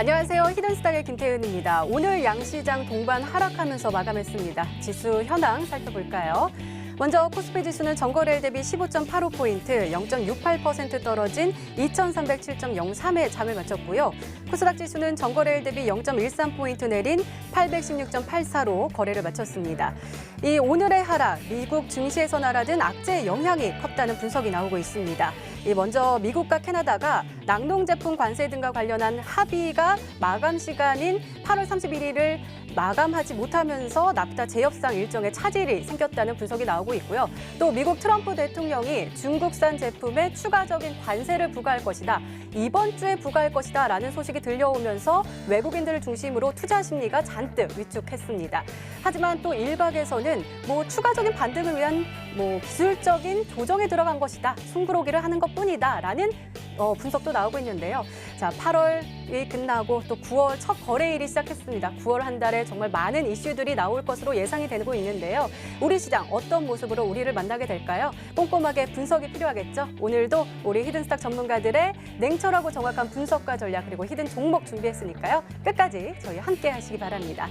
안녕하세요. 히든스탁의 김태은입니다. 오늘 양시장 동반 하락하면서 마감했습니다. 지수 현황 살펴볼까요? 먼저 코스피 지수는 전거래일 대비 15.85포인트, 0.68% 떨어진 2,307.03에 장을 마쳤고요. 코스닥 지수는 전거래일 대비 0.13포인트 내린 816.84로 거래를 마쳤습니다. 이 오늘의 하락, 미국 증시에서 날아든 악재의 영향이 컸다는 분석이 나오고 있습니다. 먼저 미국과 캐나다가 낙농 제품 관세 등과 관련한 합의가 마감 시간인 8월 31일을 마감하지 못하면서 납다 재협상 일정에 차질이 생겼다는 분석이 나오고 있고요. 또 미국 트럼프 대통령이 중국산 제품에 추가적인 관세를 부과할 것이다. 이번 주에 부과할 것이다 라는 소식이 들려오면서 외국인들을 중심으로 투자 심리가 잔뜩 위축했습니다. 하지만 또 일각에서는 추가적인 반등을 위한 기술적인 조정에 들어간 것이다. 숨고르기를 하는 것뿐이다 라는 분석도 나오고 있는데요. 자, 8월이 끝나고 또 9월 첫 거래일이 시작했습니다. 9월 한 달에 정말 많은 이슈들이 나올 것으로 예상이 되고 있는데요. 우리 시장 어떤 모습으로 우리를 만나게 될까요? 꼼꼼하게 분석이 필요하겠죠. 오늘도 우리 히든스탁 전문가들의 냉철하고 정확한 분석과 전략 그리고 히든 종목 준비했으니까요. 끝까지 저희 함께 하시기 바랍니다.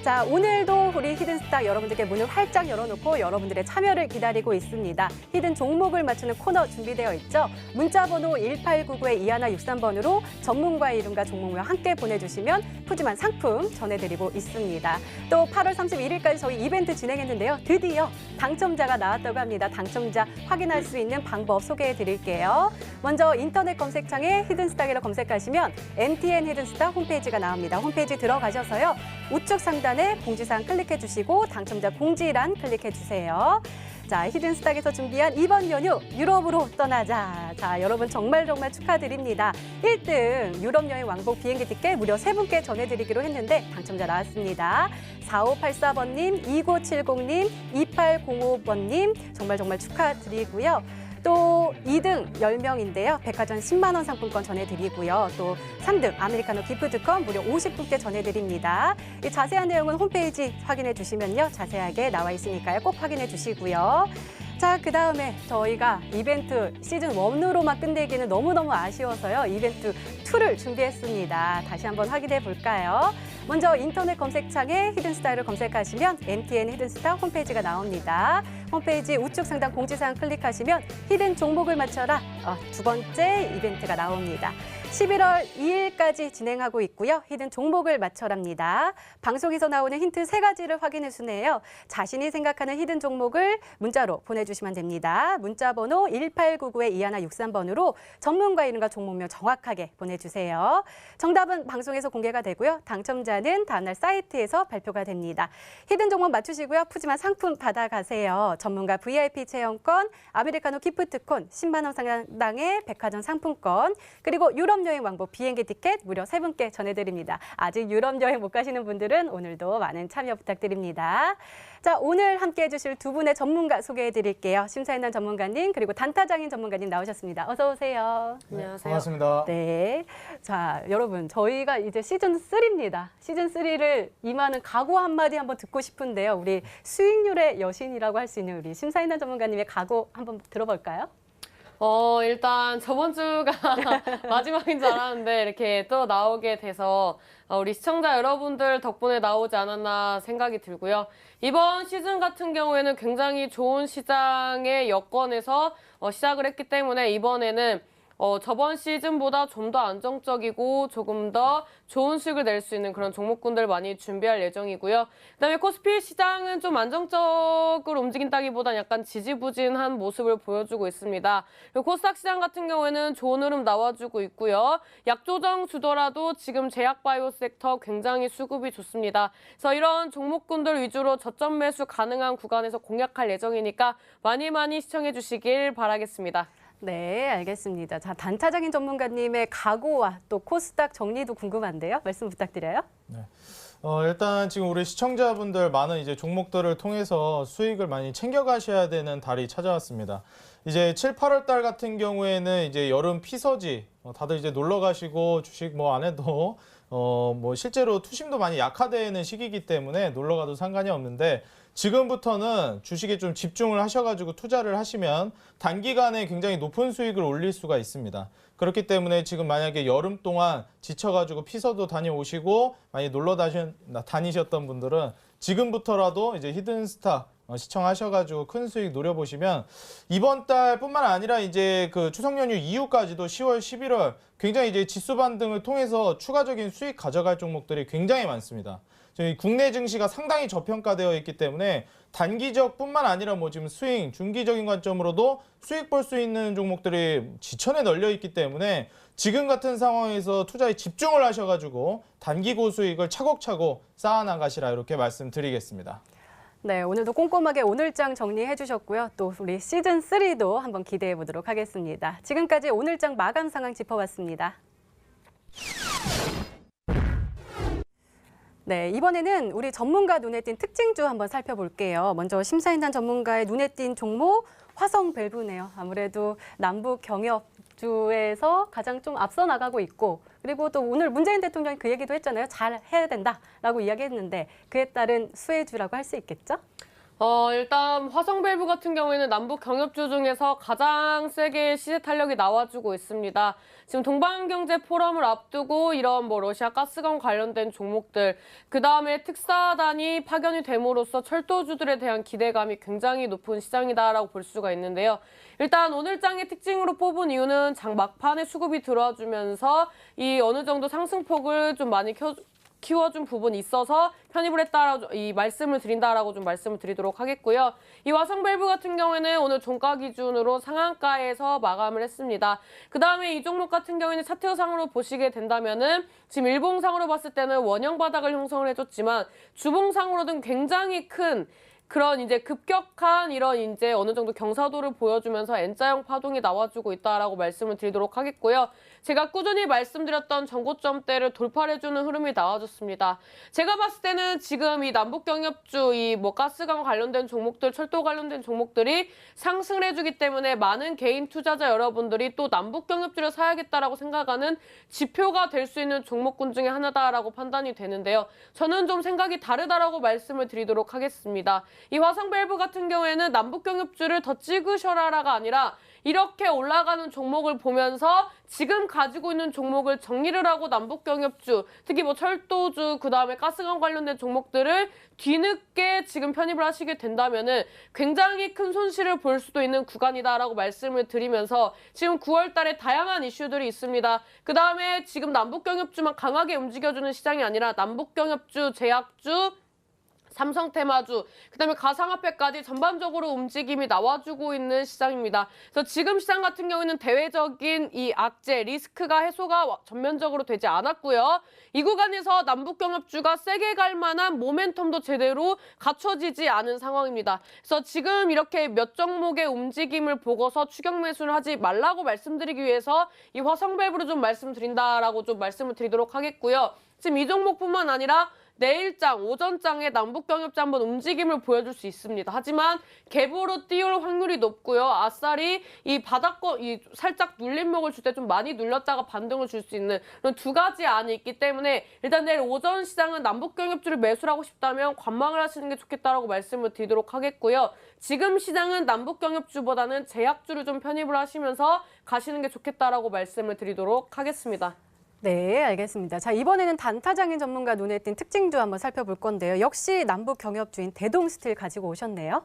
자, 오늘도 우리 히든스탁 여러분들께 문을 활짝 열어놓고 여러분들의 참여를 기다리고 있습니다. 히든 종목을 맞추는 코너 준비되어 있죠. 문자번호 1899-2163번으로 전문가의 이름과 종목과 함께 보내주시면 푸짐한 상품 전해드리고 있습니다. 또 8월 31일까지 저희 이벤트 진행했는데요. 드디어 당첨자가 나왔다고 합니다. 당첨자 확인할 수 있는 방법 소개해드릴게요. 먼저 인터넷 검색창에 히든스탁이라 검색하시면 MTN 히든스탁 홈페이지가 나옵니다. 홈페이지 들어가셔서요. 우측 상단에 공지사항 클릭해 주시고 당첨자 공지란 클릭해 주세요. 자, 히든스탁에서 준비한 이번 연휴 유럽으로 떠나자. 자, 여러분 정말 축하드립니다. 1등 유럽 여행 왕복 비행기 티켓 무려 3분께 전해드리기로 했는데 당첨자 나왔습니다. 4584번님, 2970님, 2805번님 정말 축하드리고요. 또 2등 10명인데요. 백화점 10만 원 상품권 전해드리고요. 또 3등 아메리카노 기프트콘 무려 50분께 전해드립니다. 이 자세한 내용은 홈페이지 확인해 주시면요. 자세하게 나와 있으니까요. 꼭 확인해 주시고요. 자, 그다음에 저희가 이벤트 시즌 1으로만 끝내기는 너무너무 아쉬워서요. 이벤트 2를 준비했습니다. 다시 한번 확인해 볼까요? 먼저 인터넷 검색창에 히든스탁을 검색하시면 MTN 히든스탁 홈페이지가 나옵니다. 홈페이지 우측 상단 공지사항 클릭하시면 히든 종목을 맞춰라 두 번째 이벤트가 나옵니다. 11월 2일까지 진행하고 있고요. 히든 종목을 맞춰랍니다. 방송에서 나오는 힌트 3가지를 확인해 주네요. 자신이 생각하는 히든 종목을 문자로 보내주시면 됩니다. 문자 번호 1899-2163번으로 전문가 이름과 종목명 정확하게 보내주세요. 정답은 방송에서 공개가 되고요. 당첨자는 다음날 사이트에서 발표가 됩니다. 히든 종목 맞추시고요. 푸짐한 상품 받아가세요. 전문가 VIP 체험권, 아메리카노 기프트콘, 10만 원 상당의 백화점 상품권, 그리고 유럽 여행 왕복 비행기 티켓 무려 3분께 전해드립니다. 아직 유럽 여행 못 가시는 분들은 오늘도 많은 참여 부탁드립니다. 자, 오늘 함께해 주실 두 분의 전문가 소개해드릴게요. 심사인단 전문가님 그리고 단타장인 전문가님 나오셨습니다. 어서 오세요. 네, 안녕하세요. 반갑습니다. 네, 자 여러분 저희가 이제 시즌 3입니다. 시즌 3를 임하는 각오 한마디 한번 듣고 싶은데요. 우리 수익률의 여신이라고 할 수 있는 우리 심사인단 전문가님의 각오 한번 들어볼까요? 일단 저번 주가 마지막인 줄 알았는데 이렇게 또 나오게 돼서 우리 시청자 여러분들 덕분에 나오지 않았나 생각이 들고요. 이번 시즌 같은 경우에는 굉장히 좋은 시장의 여건에서 시작을 했기 때문에 이번에는 저번 시즌보다 좀 더 안정적이고 조금 더 좋은 수익을 낼 수 있는 그런 종목군들 많이 준비할 예정이고요. 그다음에 코스피 시장은 좀 안정적으로 움직인다기보다는 약간 지지부진한 모습을 보여주고 있습니다. 그리고 코스닥 시장 같은 경우에는 좋은 흐름 나와주고 있고요. 약조정 주더라도 지금 제약바이오 섹터 굉장히 수급이 좋습니다. 그래서 이런 종목군들 위주로 저점 매수 가능한 구간에서 공략할 예정이니까 많이 시청해 주시길 바라겠습니다. 네, 알겠습니다. 자, 단타장인 전문가님의 각오와 또 코스닥 정리도 궁금한데요. 말씀 부탁드려요. 네. 일단 지금 우리 시청자분들 많은 이제 종목들을 통해서 수익을 많이 챙겨가셔야 되는 달이 찾아왔습니다. 이제 7, 8월 달 같은 경우에는 이제 여름 피서지 다들 이제 놀러 가시고 주식 안 해도 뭐 실제로 투심도 많이 약화되는 시기이기 때문에 놀러 가도 상관이 없는데 지금부터는 주식에 좀 집중을 하셔가지고 투자를 하시면 단기간에 굉장히 높은 수익을 올릴 수가 있습니다. 그렇기 때문에 지금 만약에 여름 동안 지쳐가지고 피서도 다녀오시고 많이 놀러 다니셨던 분들은 지금부터라도 이제 히든스타 시청하셔가지고 큰 수익 노려보시면 이번 달뿐만 아니라 이제 그 추석 연휴 이후까지도 10월, 11월 굉장히 이제 지수 반등을 통해서 추가적인 수익 가져갈 종목들이 굉장히 많습니다. 저희 국내 증시가 상당히 저평가되어 있기 때문에 단기적뿐만 아니라 뭐 지금 스윙, 중기적인 관점으로도 수익 볼 수 있는 종목들이 지천에 널려 있기 때문에 지금 같은 상황에서 투자에 집중을 하셔가지고 단기 고수익을 차곡차곡 쌓아나가시라 이렇게 말씀드리겠습니다. 네, 오늘도 꼼꼼하게 오늘장 정리해 주셨고요. 또 우리 시즌 3도 한번 기대해 보도록 하겠습니다. 지금까지 오늘장 마감 상황 짚어봤습니다. 네, 이번에는 우리 전문가 눈에 띈 특징주 한번 살펴볼게요. 먼저 심사인단 전문가의 눈에 띈 종목 화성 밸브네요. 아무래도 남북 경협주에서 가장 좀 앞서 나가고 있고 그리고 또 오늘 문재인 대통령이 그 얘기도 했잖아요. 잘 해야 된다라고 이야기했는데 그에 따른 수혜주라고 할 수 있겠죠? 일단 화성밸브 같은 경우에는 남북 경협주 중에서 가장 세게 시세 탄력이 나와주고 있습니다. 지금 동방경제 포럼을 앞두고 이런 뭐 러시아 가스관 관련된 종목들, 그 다음에 특사단이 파견이 됨으로써 철도주들에 대한 기대감이 굉장히 높은 시장이다라고 볼 수가 있는데요. 일단 오늘장의 특징으로 뽑은 이유는 장 막판에 수급이 들어와주면서 이 어느 정도 상승폭을 좀 많이 키워준 부분이 있어서 편입을 했다라고 이 말씀을 드린다라고 좀 말씀을 드리도록 하겠고요. 이 화성밸브 같은 경우에는 오늘 종가 기준으로 상한가에서 마감을 했습니다. 그 다음에 이 종목 같은 경우에는 차트상으로 보시게 된다면은 지금 일봉상으로 봤을 때는 원형 바닥을 형성을 해줬지만 주봉상으로는 굉장히 큰 그런 이제 급격한 이런 이제 어느 정도 경사도를 보여주면서 N자형 파동이 나와주고 있다라고 말씀을 드리도록 하겠고요. 제가 꾸준히 말씀드렸던 전고점대를 돌파해주는 흐름이 나와줬습니다. 제가 봤을 때는 지금 이 남북경협주, 이 뭐 가스관 관련된 종목들, 철도 관련된 종목들이 상승을 해주기 때문에 많은 개인 투자자 여러분들이 또 남북경협주를 사야겠다라고 생각하는 지표가 될 수 있는 종목군 중에 하나다라고 판단이 되는데요. 저는 좀 생각이 다르다라고 말씀을 드리도록 하겠습니다. 이 화성밸브 같은 경우에는 남북경협주를 더 찍으셔라가 아니라 이렇게 올라가는 종목을 보면서 지금 가지고 있는 종목을 정리를 하고 남북경협주, 특히 뭐 철도주, 그 다음에 가스관 관련된 종목들을 뒤늦게 지금 편입을 하시게 된다면은 굉장히 큰 손실을 볼 수도 있는 구간이다라고 말씀을 드리면서 지금 9월 달에 다양한 이슈들이 있습니다. 그 다음에 지금 남북경협주만 강하게 움직여주는 시장이 아니라 남북경협주, 제약주, 삼성테마주, 그다음에 가상화폐까지 전반적으로 움직임이 나와주고 있는 시장입니다. 그래서 지금 시장 같은 경우에는 대외적인 이 악재, 리스크가 해소가 전면적으로 되지 않았고요. 이 구간에서 남북경협주가 세게 갈 만한 모멘텀도 제대로 갖춰지지 않은 상황입니다. 그래서 지금 이렇게 몇 종목의 움직임을 보고서 추격 매수를 하지 말라고 말씀드리기 위해서 이 화성밸브를 좀 말씀드린다라고 좀 말씀을 드리도록 하겠고요. 지금 이 종목뿐만 아니라 내일장, 오전장에 남북경협주 한번 움직임을 보여줄 수 있습니다. 하지만 갭으로 띄울 확률이 높고요. 아싸리 이 바닥권, 이 살짝 눌림목을 줄 때 좀 많이 눌렸다가 반등을 줄 수 있는 그런 두 가지 안이 있기 때문에 일단 내일 오전 시장은 남북경협주를 매수를 하고 싶다면 관망을 하시는 게 좋겠다라고 말씀을 드리도록 하겠고요. 지금 시장은 남북경협주보다는 제약주를 좀 편입을 하시면서 가시는 게 좋겠다라고 말씀을 드리도록 하겠습니다. 네, 알겠습니다. 자, 이번에는 단타장인 전문가 눈에 띈 특징주 한번 살펴볼 건데요. 역시 남북 경협주인 대동스틸 가지고 오셨네요.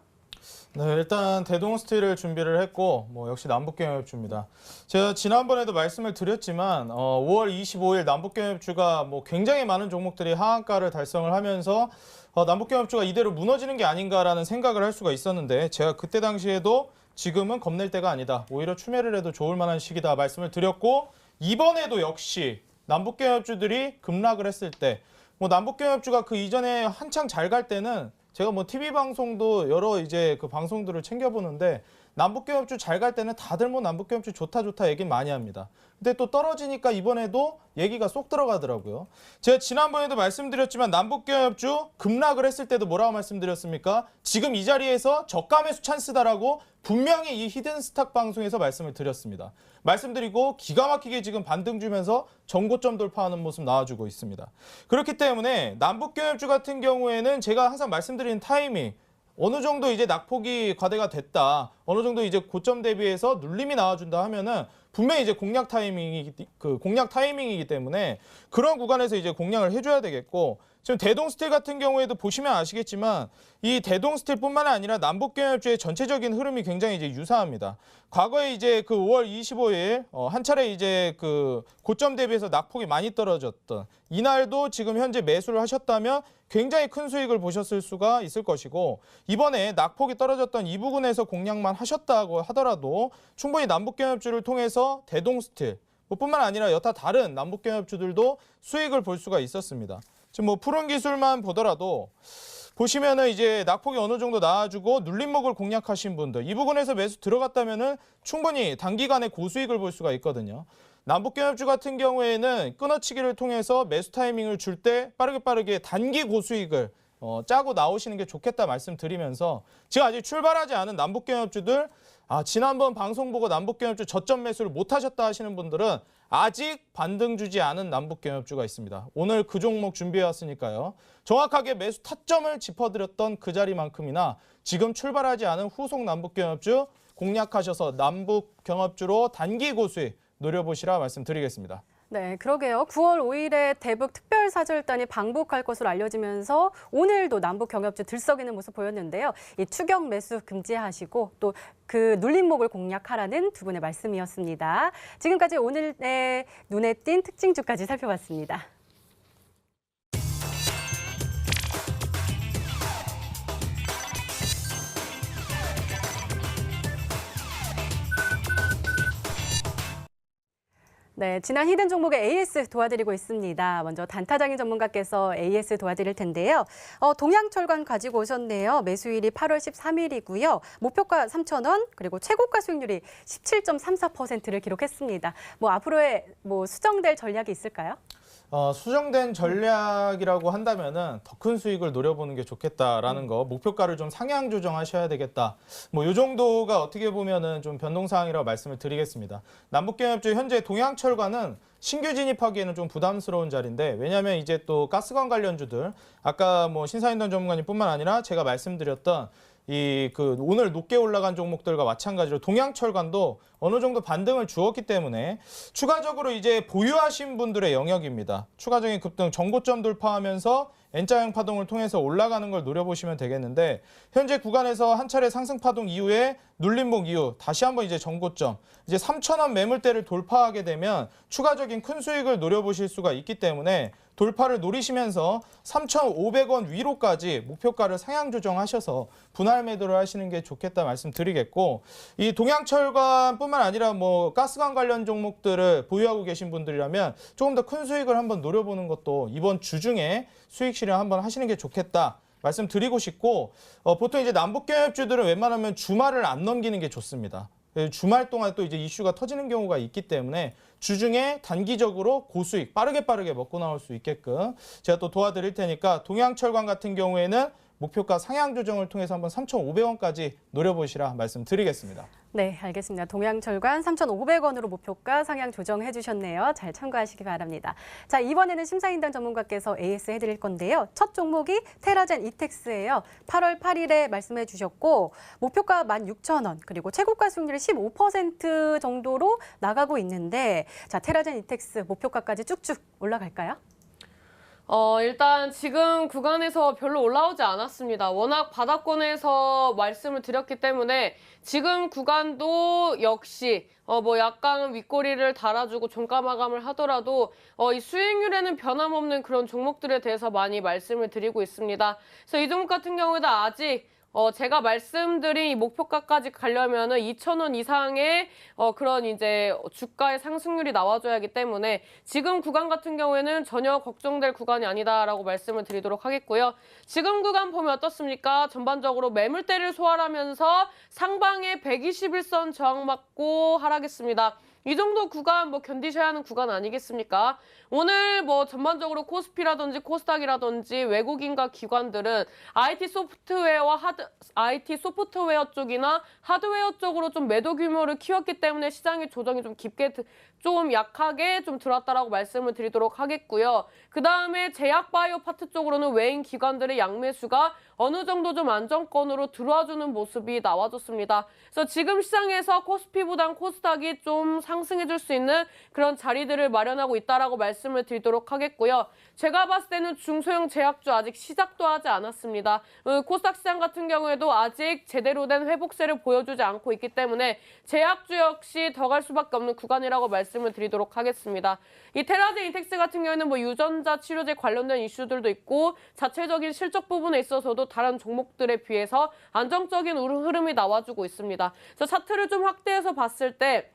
네, 일단 대동스틸을 준비를 했고 뭐 역시 남북경협주입니다. 제가 지난번에도 말씀을 드렸지만 5월 25일 남북경협주가 뭐 굉장히 많은 종목들이 하한가를 달성을 하면서 남북경협주가 이대로 무너지는 게 아닌가라는 생각을 할 수가 있었는데 제가 그때 당시에도 지금은 겁낼 때가 아니다. 오히려 추매를 해도 좋을 만한 시기다 말씀을 드렸고 이번에도 역시 남북경협주들이 급락을 했을 때 뭐 남북경협주가 그 이전에 한창 잘 갈 때는 제가 뭐 TV 방송도 여러 이제 그 방송들을 챙겨보는데 남북경협주 잘 갈 때는 다들 뭐 남북경협주 좋다 얘기는 많이 합니다. 근데 또 떨어지니까 이번에도 얘기가 쏙 들어가더라고요. 제가 지난번에도 말씀드렸지만 남북경협주 급락을 했을 때도 뭐라고 말씀드렸습니까? 지금 이 자리에서 저가 매수 찬스다라고 분명히 이 히든스탁 방송에서 말씀을 드렸습니다. 말씀드리고 기가 막히게 지금 반등 주면서 전고점 돌파하는 모습 나와주고 있습니다. 그렇기 때문에 남북경협주 같은 경우에는 제가 항상 말씀드리는 타이밍, 어느 정도 이제 낙폭이 과대가 됐다, 어느 정도 이제 고점 대비해서 눌림이 나와준다 하면은 분명히 이제 공략 타이밍이기 때문에 그런 구간에서 이제 공략을 해줘야 되겠고, 지금 대동스틸 같은 경우에도 보시면 아시겠지만 이 대동스틸뿐만 아니라 남북경협주의 전체적인 흐름이 굉장히 이제 유사합니다. 과거에 이제 그 5월 25일 한 차례 이제 그 고점 대비해서 낙폭이 많이 떨어졌던 이날도 지금 현재 매수를 하셨다면 굉장히 큰 수익을 보셨을 수가 있을 것이고, 이번에 낙폭이 떨어졌던 이 부분에서 공략만 하셨다고 하더라도 충분히 남북경협주를 통해서 대동스틸 뿐만 아니라 여타 다른 남북경협주들도 수익을 볼 수가 있었습니다. 지금 뭐 푸른 기술만 보더라도 보시면은 이제 낙폭이 어느 정도 나와주고 눌림목을 공략하신 분들, 이 부분에서 매수 들어갔다면은 충분히 단기간에 고수익을 볼 수가 있거든요. 남북경협주 같은 경우에는 끊어치기를 통해서 매수 타이밍을 줄 때 빠르게 단기 고수익을 짜고 나오시는 게 좋겠다 말씀드리면서, 지금 아직 출발하지 않은 남북경협주들, 지난번 방송 보고 남북경협주 저점 매수를 못 하셨다 하시는 분들은 아직 반등 주지 않은 남북경협주가 있습니다. 오늘 그 종목 준비해 왔으니까요. 정확하게 매수 타점을 짚어드렸던 그 자리만큼이나 지금 출발하지 않은 후속 남북경협주 공략하셔서 남북경협주로 단기 고수익 노려보시라 말씀드리겠습니다. 네, 그러게요. 9월 5일에 대북 특별사절단이 방북할 것으로 알려지면서 오늘도 남북 경협주 들썩이는 모습 보였는데요. 이 추격 매수 금지하시고 또 그 눌림목을 공략하라는 두 분의 말씀이었습니다. 지금까지 오늘의 눈에 띈 특징주까지 살펴봤습니다. 네, 지난 히든 종목의 AS 도와드리고 있습니다. 먼저 단타장인 전문가께서 AS 도와드릴 텐데요. 동양철관 가지고 오셨네요. 매수일이 8월 13일이고요. 목표가 3,000원, 그리고 최고가 수익률이 17.34%를 기록했습니다. 앞으로의 수정될 전략이 있을까요? 수정된 전략이라고 한다면은 더 큰 수익을 노려보는 게 좋겠다라는 거, 목표가를 좀 상향 조정하셔야 되겠다. 이 정도가 어떻게 보면은 좀 변동사항이라고 말씀을 드리겠습니다. 남북경협주 현재 동양철관은 신규 진입하기에는 좀 부담스러운 자리인데, 왜냐하면 이제 또 가스관 관련주들, 아까 신사인던 전문가님뿐만 아니라 제가 말씀드렸던 오늘 높게 올라간 종목들과 마찬가지로 동양철관도 어느 정도 반등을 주었기 때문에 추가적으로 이제 보유하신 분들의 영역입니다. 추가적인 급등 전고점 돌파하면서 N자형 파동을 통해서 올라가는 걸 노려보시면 되겠는데, 현재 구간에서 한 차례 상승 파동 이후에 눌림목 이후 다시 한번 이제 전고점, 이제 3,000원 매물대를 돌파하게 되면 추가적인 큰 수익을 노려보실 수가 있기 때문에 돌파를 노리시면서 3,500원 위로까지 목표가를 상향 조정하셔서 분할 매도를 하시는 게 좋겠다 말씀드리겠고, 이 동양철관뿐만 아니라 가스관 관련 종목들을 보유하고 계신 분들이라면 조금 더 큰 수익을 한번 노려보는 것도 이번 주 중에 수익 실현 한번 하시는 게 좋겠다 말씀드리고 싶고, 보통 이제 남북경협주들은 웬만하면 주말을 안 넘기는 게 좋습니다. 주말 동안 또 이제 이슈가 터지는 경우가 있기 때문에 주중에 단기적으로 고수익 빠르게 먹고 나올 수 있게끔 제가 또 도와드릴 테니까, 동양철관 같은 경우에는 목표가 상향 조정을 통해서 한번 3,500원까지 노려보시라 말씀드리겠습니다. 네, 알겠습니다. 동양철관 3,500원으로 목표가 상향 조정해 주셨네요. 잘 참고하시기 바랍니다. 자, 이번에는 심사인단 전문가께서 AS 해드릴 건데요. 첫 종목이 테라젠 이텍스예요. 8월 8일에 말씀해 주셨고 목표가 16,000원, 그리고 최고가 수익률이 15% 정도로 나가고 있는데, 자, 테라젠 이텍스 목표가까지 쭉쭉 올라갈까요? 일단 지금 구간에서 별로 올라오지 않았습니다. 워낙 바닥권에서 말씀을 드렸기 때문에 지금 구간도 역시 약간 윗꼬리를 달아주고 종가 마감을 하더라도 이 수익률에는 변함없는 그런 종목들에 대해서 많이 말씀을 드리고 있습니다. 그래서 이 종목 같은 경우에도 아직 제가 말씀드린 이 목표가까지 가려면은 2,000원 이상의 그런 이제 주가의 상승률이 나와줘야 하기 때문에 지금 구간 같은 경우에는 전혀 걱정될 구간이 아니다라고 말씀을 드리도록 하겠고요. 지금 구간 보면 어떻습니까? 전반적으로 매물대를 소화하면서 상방에 121선 저항받고 하락했습니다. 이 정도 구간 뭐 견디셔야 하는 구간 아니겠습니까? 오늘 뭐 전반적으로 코스피라든지 코스닥이라든지 외국인과 기관들은 IT 소프트웨어 쪽이나 하드웨어 쪽으로 좀 매도 규모를 키웠기 때문에 시장의 조정이 좀 깊게 좀 약하게 좀 들어왔다라고 말씀을 드리도록 하겠고요. 그 다음에 제약바이오 파트 쪽으로는 외인 기관들의 양매수가 어느 정도 좀 안정권으로 들어와주는 모습이 나와줬습니다. 그래서 지금 시장에서 코스피보단 코스닥이 좀 상승해줄 수 있는 그런 자리들을 마련하고 있다라고 말씀을 드리도록 하겠고요. 제가 봤을 때는 중소형 제약주 아직 시작도 하지 않았습니다. 코스닥 시장 같은 경우에도 아직 제대로 된 회복세를 보여주지 않고 있기 때문에 제약주 역시 더 갈 수밖에 없는 구간이라고 말씀을 드리도록 하겠습니다. 이 테라젠 이텍스 같은 경우에는 뭐 유전자 치료제 관련된 이슈들도 있고 자체적인 실적 부분에 있어서도 다른 종목들에 비해서 안정적인 흐름이 나와주고 있습니다. 그래서 차트를 좀 확대해서 봤을 때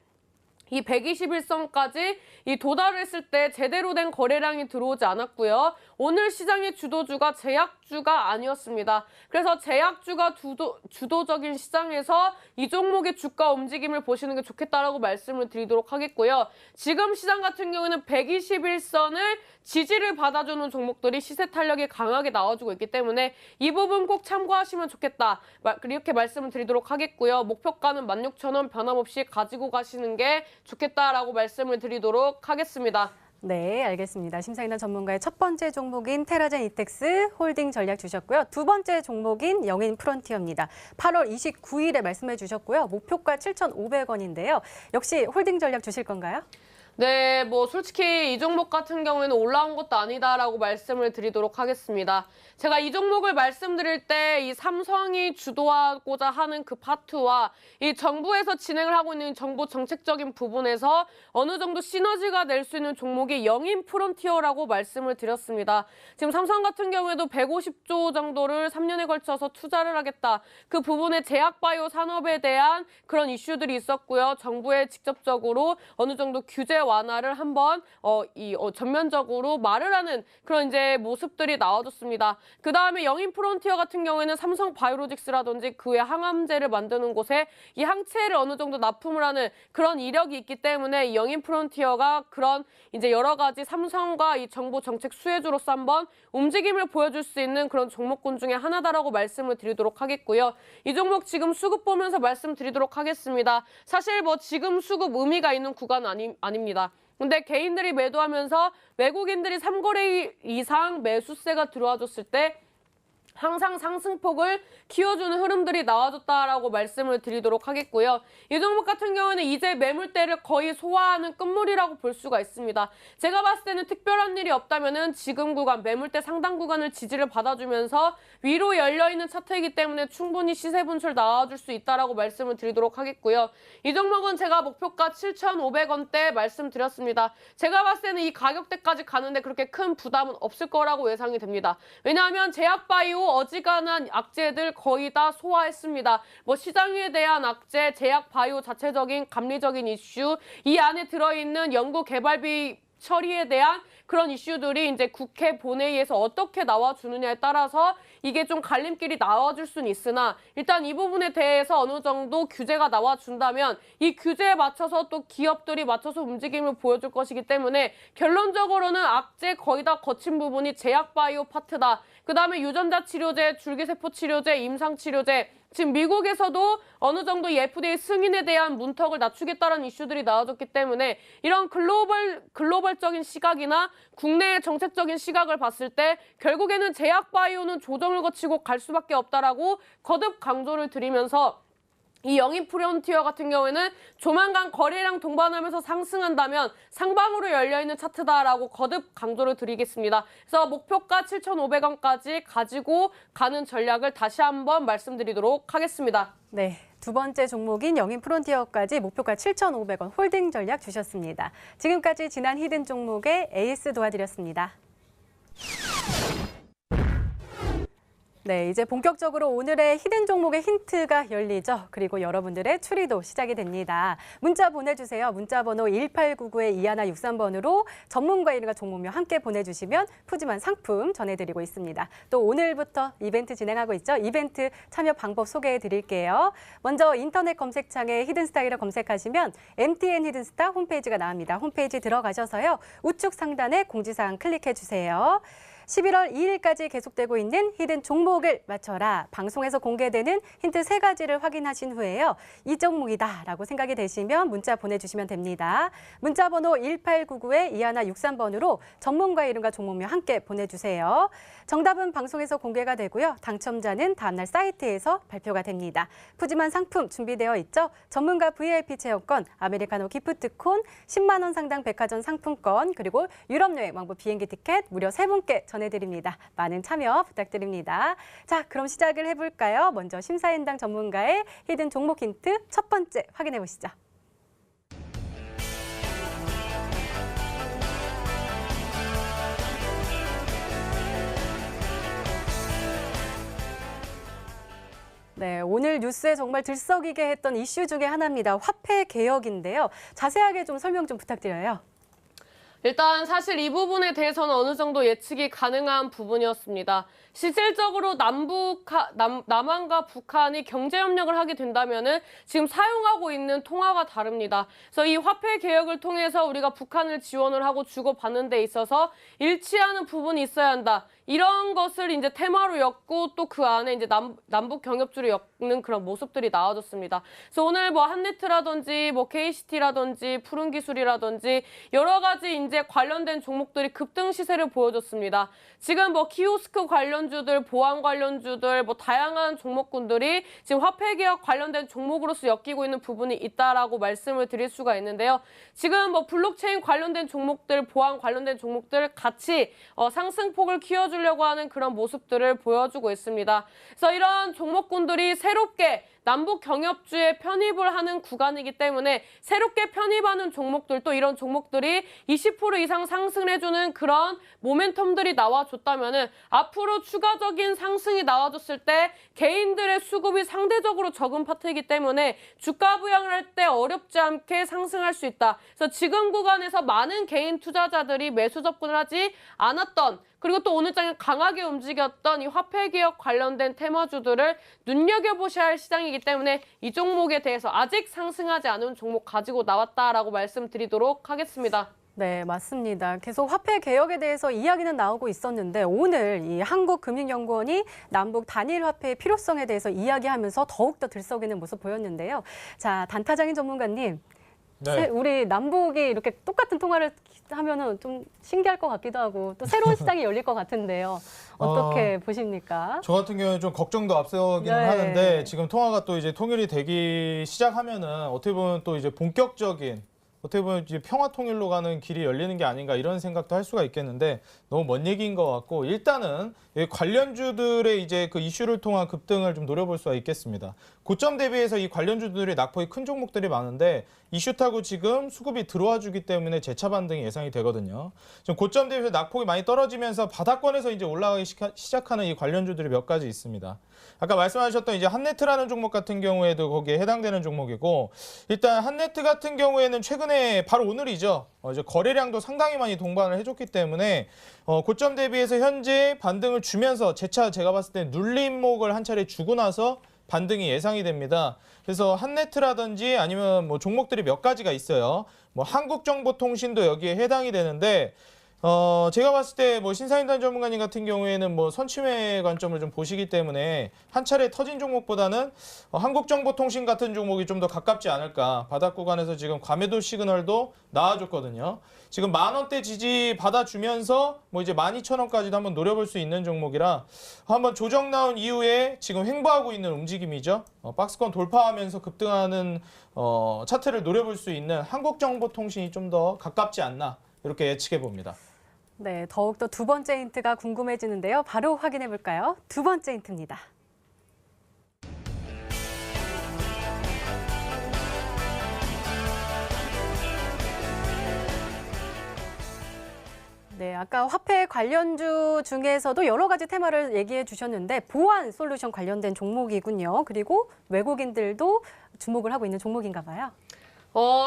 이 121선까지 도달했을 때 제대로 된 거래량이 들어오지 않았고요. 오늘 시장의 주도주가 제약주가 아니었습니다. 그래서 제약주가 주도적인 시장에서 이 종목의 주가 움직임을 보시는 게 좋겠다라고 말씀을 드리도록 하겠고요. 지금 시장 같은 경우는 121선을 지지를 받아주는 종목들이 시세 탄력이 강하게 나와주고 있기 때문에 이 부분 꼭 참고하시면 좋겠다. 이렇게 말씀을 드리도록 하겠고요. 목표가는 16,000원 변함없이 가지고 가시는 게 좋겠다라고 말씀을 드리도록 하겠습니다. 네, 알겠습니다. 심사위원 전문가의 첫 번째 종목인 테라젠 이텍스 홀딩 전략 주셨고요. 두 번째 종목인 영인 프론티어입니다. 8월 29일에 말씀해 주셨고요. 목표가 7,500원인데요. 역시 홀딩 전략 주실 건가요? 네, 뭐 솔직히 이 종목 같은 경우에는 올라온 것도 아니다라고 말씀을 드리도록 하겠습니다. 제가 이 종목을 말씀드릴 때 이 삼성이 주도하고자 하는 그 파트와 이 정부에서 진행을 하고 있는 정부 정책적인 부분에서 어느 정도 시너지가 낼 수 있는 종목이 영인 프론티어라고 말씀을 드렸습니다. 지금 삼성 같은 경우에도 150조 정도를 3년에 걸쳐서 투자를 하겠다. 그 부분에 제약바이오 산업에 대한 그런 이슈들이 있었고요. 정부에 직접적으로 어느 정도 규제 완화를 한번 전면적으로 말을 하는 그런 이제 모습들이 나와줬습니다. 그 다음에 영인 프론티어 같은 경우에는 삼성 바이오로직스라든지 그 외 항암제를 만드는 곳에 이 항체를 어느 정도 납품을 하는 그런 이력이 있기 때문에 이 영인 프론티어가 그런 이제 여러 가지 삼성과 이 정부 정책 수혜주로서 한번 움직임을 보여줄 수 있는 그런 종목군 중에 하나다라고 말씀을 드리도록 하겠고요. 이 종목 지금 수급 보면서 말씀드리도록 하겠습니다. 사실 뭐 지금 수급 의미가 있는 구간은 아닙니다. 근데 개인들이 매도하면서 외국인들이 3거래 이상 매수세가 들어와줬을 때 항상 상승폭을 키워주는 흐름들이 나와줬다라고 말씀을 드리도록 하겠고요. 이 종목 같은 경우는 이제 매물대를 거의 소화하는 끝물이라고 볼 수가 있습니다. 제가 봤을 때는 특별한 일이 없다면은 지금 구간, 매물대 상당 구간을 지지를 받아주면서 위로 열려있는 차트이기 때문에 충분히 시세 분출 나와줄 수 있다라고 말씀을 드리도록 하겠고요. 이 종목은 제가 목표가 7,500원대 말씀드렸습니다. 제가 봤을 때는 이 가격대까지 가는데 그렇게 큰 부담은 없을 거라고 예상이 됩니다. 왜냐하면 제약바이오 어지간한 악재들 거의 다 소화했습니다. 뭐 시장에 대한 악재, 제약 바이오 자체적인 감리적인 이슈, 이 안에 들어있는 연구 개발비 처리에 대한 그런 이슈들이 이제 국회 본회의에서 어떻게 나와주느냐에 따라서 이게 좀 갈림길이 나와줄 수는 있으나 일단 이 부분에 대해서 어느 정도 규제가 나와준다면 이 규제에 맞춰서 또 기업들이 맞춰서 움직임을 보여줄 것이기 때문에 결론적으로는 악재 거의 다 거친 부분이 제약바이오 파트다. 그 다음에 유전자 치료제, 줄기세포 치료제, 임상 치료제, 지금 미국에서도 어느 정도 이 FDA 승인에 대한 문턱을 낮추겠다는 이슈들이 나와줬기 때문에 이런 글로벌적인 시각이나 국내의 정책적인 시각을 봤을 때 결국에는 제약바이오는 조정을 거치고 갈 수밖에 없다라고 거듭 강조를 드리면서 이 영인 프론티어 같은 경우에는 조만간 거래량 동반하면서 상승한다면 상방으로 열려있는 차트다라고 거듭 강조를 드리겠습니다. 그래서 목표가 7,500원까지 가지고 가는 전략을 다시 한번 말씀드리도록 하겠습니다. 네, 두 번째 종목인 영인 프론티어까지 목표가 7,500원 홀딩 전략 주셨습니다. 지금까지 지난 히든 종목의 에이스 도와드렸습니다. 네, 이제 본격적으로 오늘의 히든 종목의 힌트가 열리죠. 그리고 여러분들의 추리도 시작이 됩니다. 문자 보내주세요. 문자 번호 1899-2163번으로 전문가 이름과 종목명 함께 보내주시면 푸짐한 상품 전해드리고 있습니다. 또 오늘부터 이벤트 진행하고 있죠. 이벤트 참여 방법 소개해 드릴게요. 먼저 인터넷 검색창에 히든스타일을 검색하시면 MTN 히든스타 홈페이지가 나옵니다. 홈페이지 들어가셔서요. 우측 상단에 공지사항 클릭해 주세요. 11월 2일까지 계속되고 있는 히든 종목을 맞춰라. 방송에서 공개되는 힌트 3가지를 확인하신 후에요. 이 종목이다라고 생각이 되시면 문자 보내주시면 됩니다. 문자 번호 1899-2163번으로 전문가 이름과 종목명 함께 보내주세요. 정답은 방송에서 공개가 되고요. 당첨자는 다음날 사이트에서 발표가 됩니다. 푸짐한 상품 준비되어 있죠. 전문가 VIP 체험권, 아메리카노 기프트콘, 10만 원 상당 백화점 상품권, 그리고 유럽여행 왕복 비행기 티켓 무려 3분께 전해드립니다. 많은 참여 부탁드립니다. 자, 그럼 시작을 해볼까요? 먼저 심사인당 전문가의 히든 종목 힌트 첫 번째 확인해 보시죠. 네, 오늘 뉴스에 정말 들썩이게 했던 이슈 중에 하나입니다. 화폐 개혁인데요. 자세하게 좀 설명 좀 부탁드려요. 일단 사실 이 부분에 대해서는 어느 정도 예측이 가능한 부분이었습니다. 실질적으로 남한과 북한이 경제협력을 하게 된다면은 지금 사용하고 있는 통화가 다릅니다. 그래서 이 화폐 개혁을 통해서 우리가 북한을 지원을 하고 주고받는 데 있어서 일치하는 부분이 있어야 한다. 이런 것을 이제 테마로 엮고 또 그 안에 이제 남북 경협주를 엮는 그런 모습들이 나와줬습니다. 그래서 오늘 뭐 한네트라든지 뭐 KCT라든지 푸른기술이라든지 여러 가지 이제 관련된 종목들이 급등 시세를 보여줬습니다. 지금 뭐 키오스크 관련주들, 보안 관련주들, 뭐 다양한 종목군들이 지금 화폐 개혁 관련된 종목으로서 엮이고 있는 부분이 있다라고 말씀을 드릴 수가 있는데요. 지금 뭐 블록체인 관련된 종목들, 보안 관련된 종목들 같이 상승폭을 키워주려고 하는 그런 모습들을 보여주고 있습니다. 그래서 이런 종목군들이 새롭게 남북 경협주에 편입을 하는 구간이기 때문에 새롭게 편입하는 종목들도 이런 종목들이 20% 이상 상승해주는 그런 모멘텀들이 나와줬다면은 앞으로 추가적인 상승이 나와줬을 때 개인들의 수급이 상대적으로 적은 파트이기 때문에 주가 부양을 할 때 어렵지 않게 상승할 수 있다. 그래서 지금 구간에서 많은 개인 투자자들이 매수 접근을 하지 않았던 그리고 또 오늘 장에 강하게 움직였던 이 화폐 개혁 관련된 테마주들을 눈여겨보셔야 할 시장이기 때문에 이 종목에 대해서 아직 상승하지 않은 종목 가지고 나왔다라고 말씀드리도록 하겠습니다. 네, 맞습니다. 계속 화폐 개혁에 대해서 이야기는 나오고 있었는데 오늘 이 한국금융연구원이 남북 단일 화폐의 필요성에 대해서 이야기하면서 더욱더 들썩이는 모습 보였는데요. 자, 단타장인 전문가님. 네. 우리 남북이 이렇게 똑같은 통화를 하면은 좀 신기할 것 같기도 하고 또 새로운 시장이 열릴 것 같은데요. 어떻게 보십니까? 저 같은 경우에 좀 걱정도 앞서기는 네. 하는데 지금 통화가 또 이제 통일이 되기 시작하면은 어떻게 보면 또 이제 본격적인 어떻게 보면 이제 평화 통일로 가는 길이 열리는 게 아닌가 이런 생각도 할 수가 있겠는데 너무 먼 얘기인 것 같고 일단은 관련주들의 이제 그 이슈를 통한 급등을 좀 노려볼 수가 있겠습니다. 고점 대비해서 이 관련주들이 낙폭이 큰 종목들이 많은데 이슈 타고 지금 수급이 들어와 주기 때문에 재차 반등이 예상이 되거든요. 지금 고점 대비해서 낙폭이 많이 떨어지면서 바닥권에서 이제 올라가기 시작하는 이 관련주들이 몇 가지 있습니다. 아까 말씀하셨던 이제 한네트라는 종목 같은 경우에도 거기에 해당되는 종목이고 일단 한네트 같은 경우에는 최근에 바로 오늘이죠. 이제 거래량도 상당히 많이 동반을 해줬기 때문에 고점 대비해서 현재 반등을 주면서 재차 제가 봤을 때 눌림목을 한 차례 주고 나서 반등이 예상이 됩니다. 그래서 한네트라든지 아니면 뭐 종목들이 몇 가지가 있어요. 뭐 한국정보통신도 여기에 해당이 되는데 제가 봤을 때 뭐 신사임당 전문가님 같은 경우에는 뭐 선취매 관점을 좀 보시기 때문에 한 차례 터진 종목보다는 한국정보통신 같은 종목이 좀 더 가깝지 않을까. 바닥 구간에서 지금 과매도 시그널도 나와줬거든요. 지금 10,000원대 지지 받아주면서 뭐 이제 12,000원까지도 한번 노려볼 수 있는 종목이라 한번 조정 나온 이후에 지금 횡보하고 있는 움직임이죠. 박스권 돌파하면서 급등하는 차트를 노려볼 수 있는 한국정보통신이 좀 더 가깝지 않나 이렇게 예측해 봅니다. 네, 더욱더 두 번째 힌트가 궁금해지는데요. 바로 확인해 볼까요? 두 번째 힌트입니다. 네, 아까 화폐 관련주 중에서도 여러 가지 테마를 얘기해 주셨는데 보안 솔루션 관련된 종목이군요. 그리고 외국인들도 주목을 하고 있는 종목인가 봐요.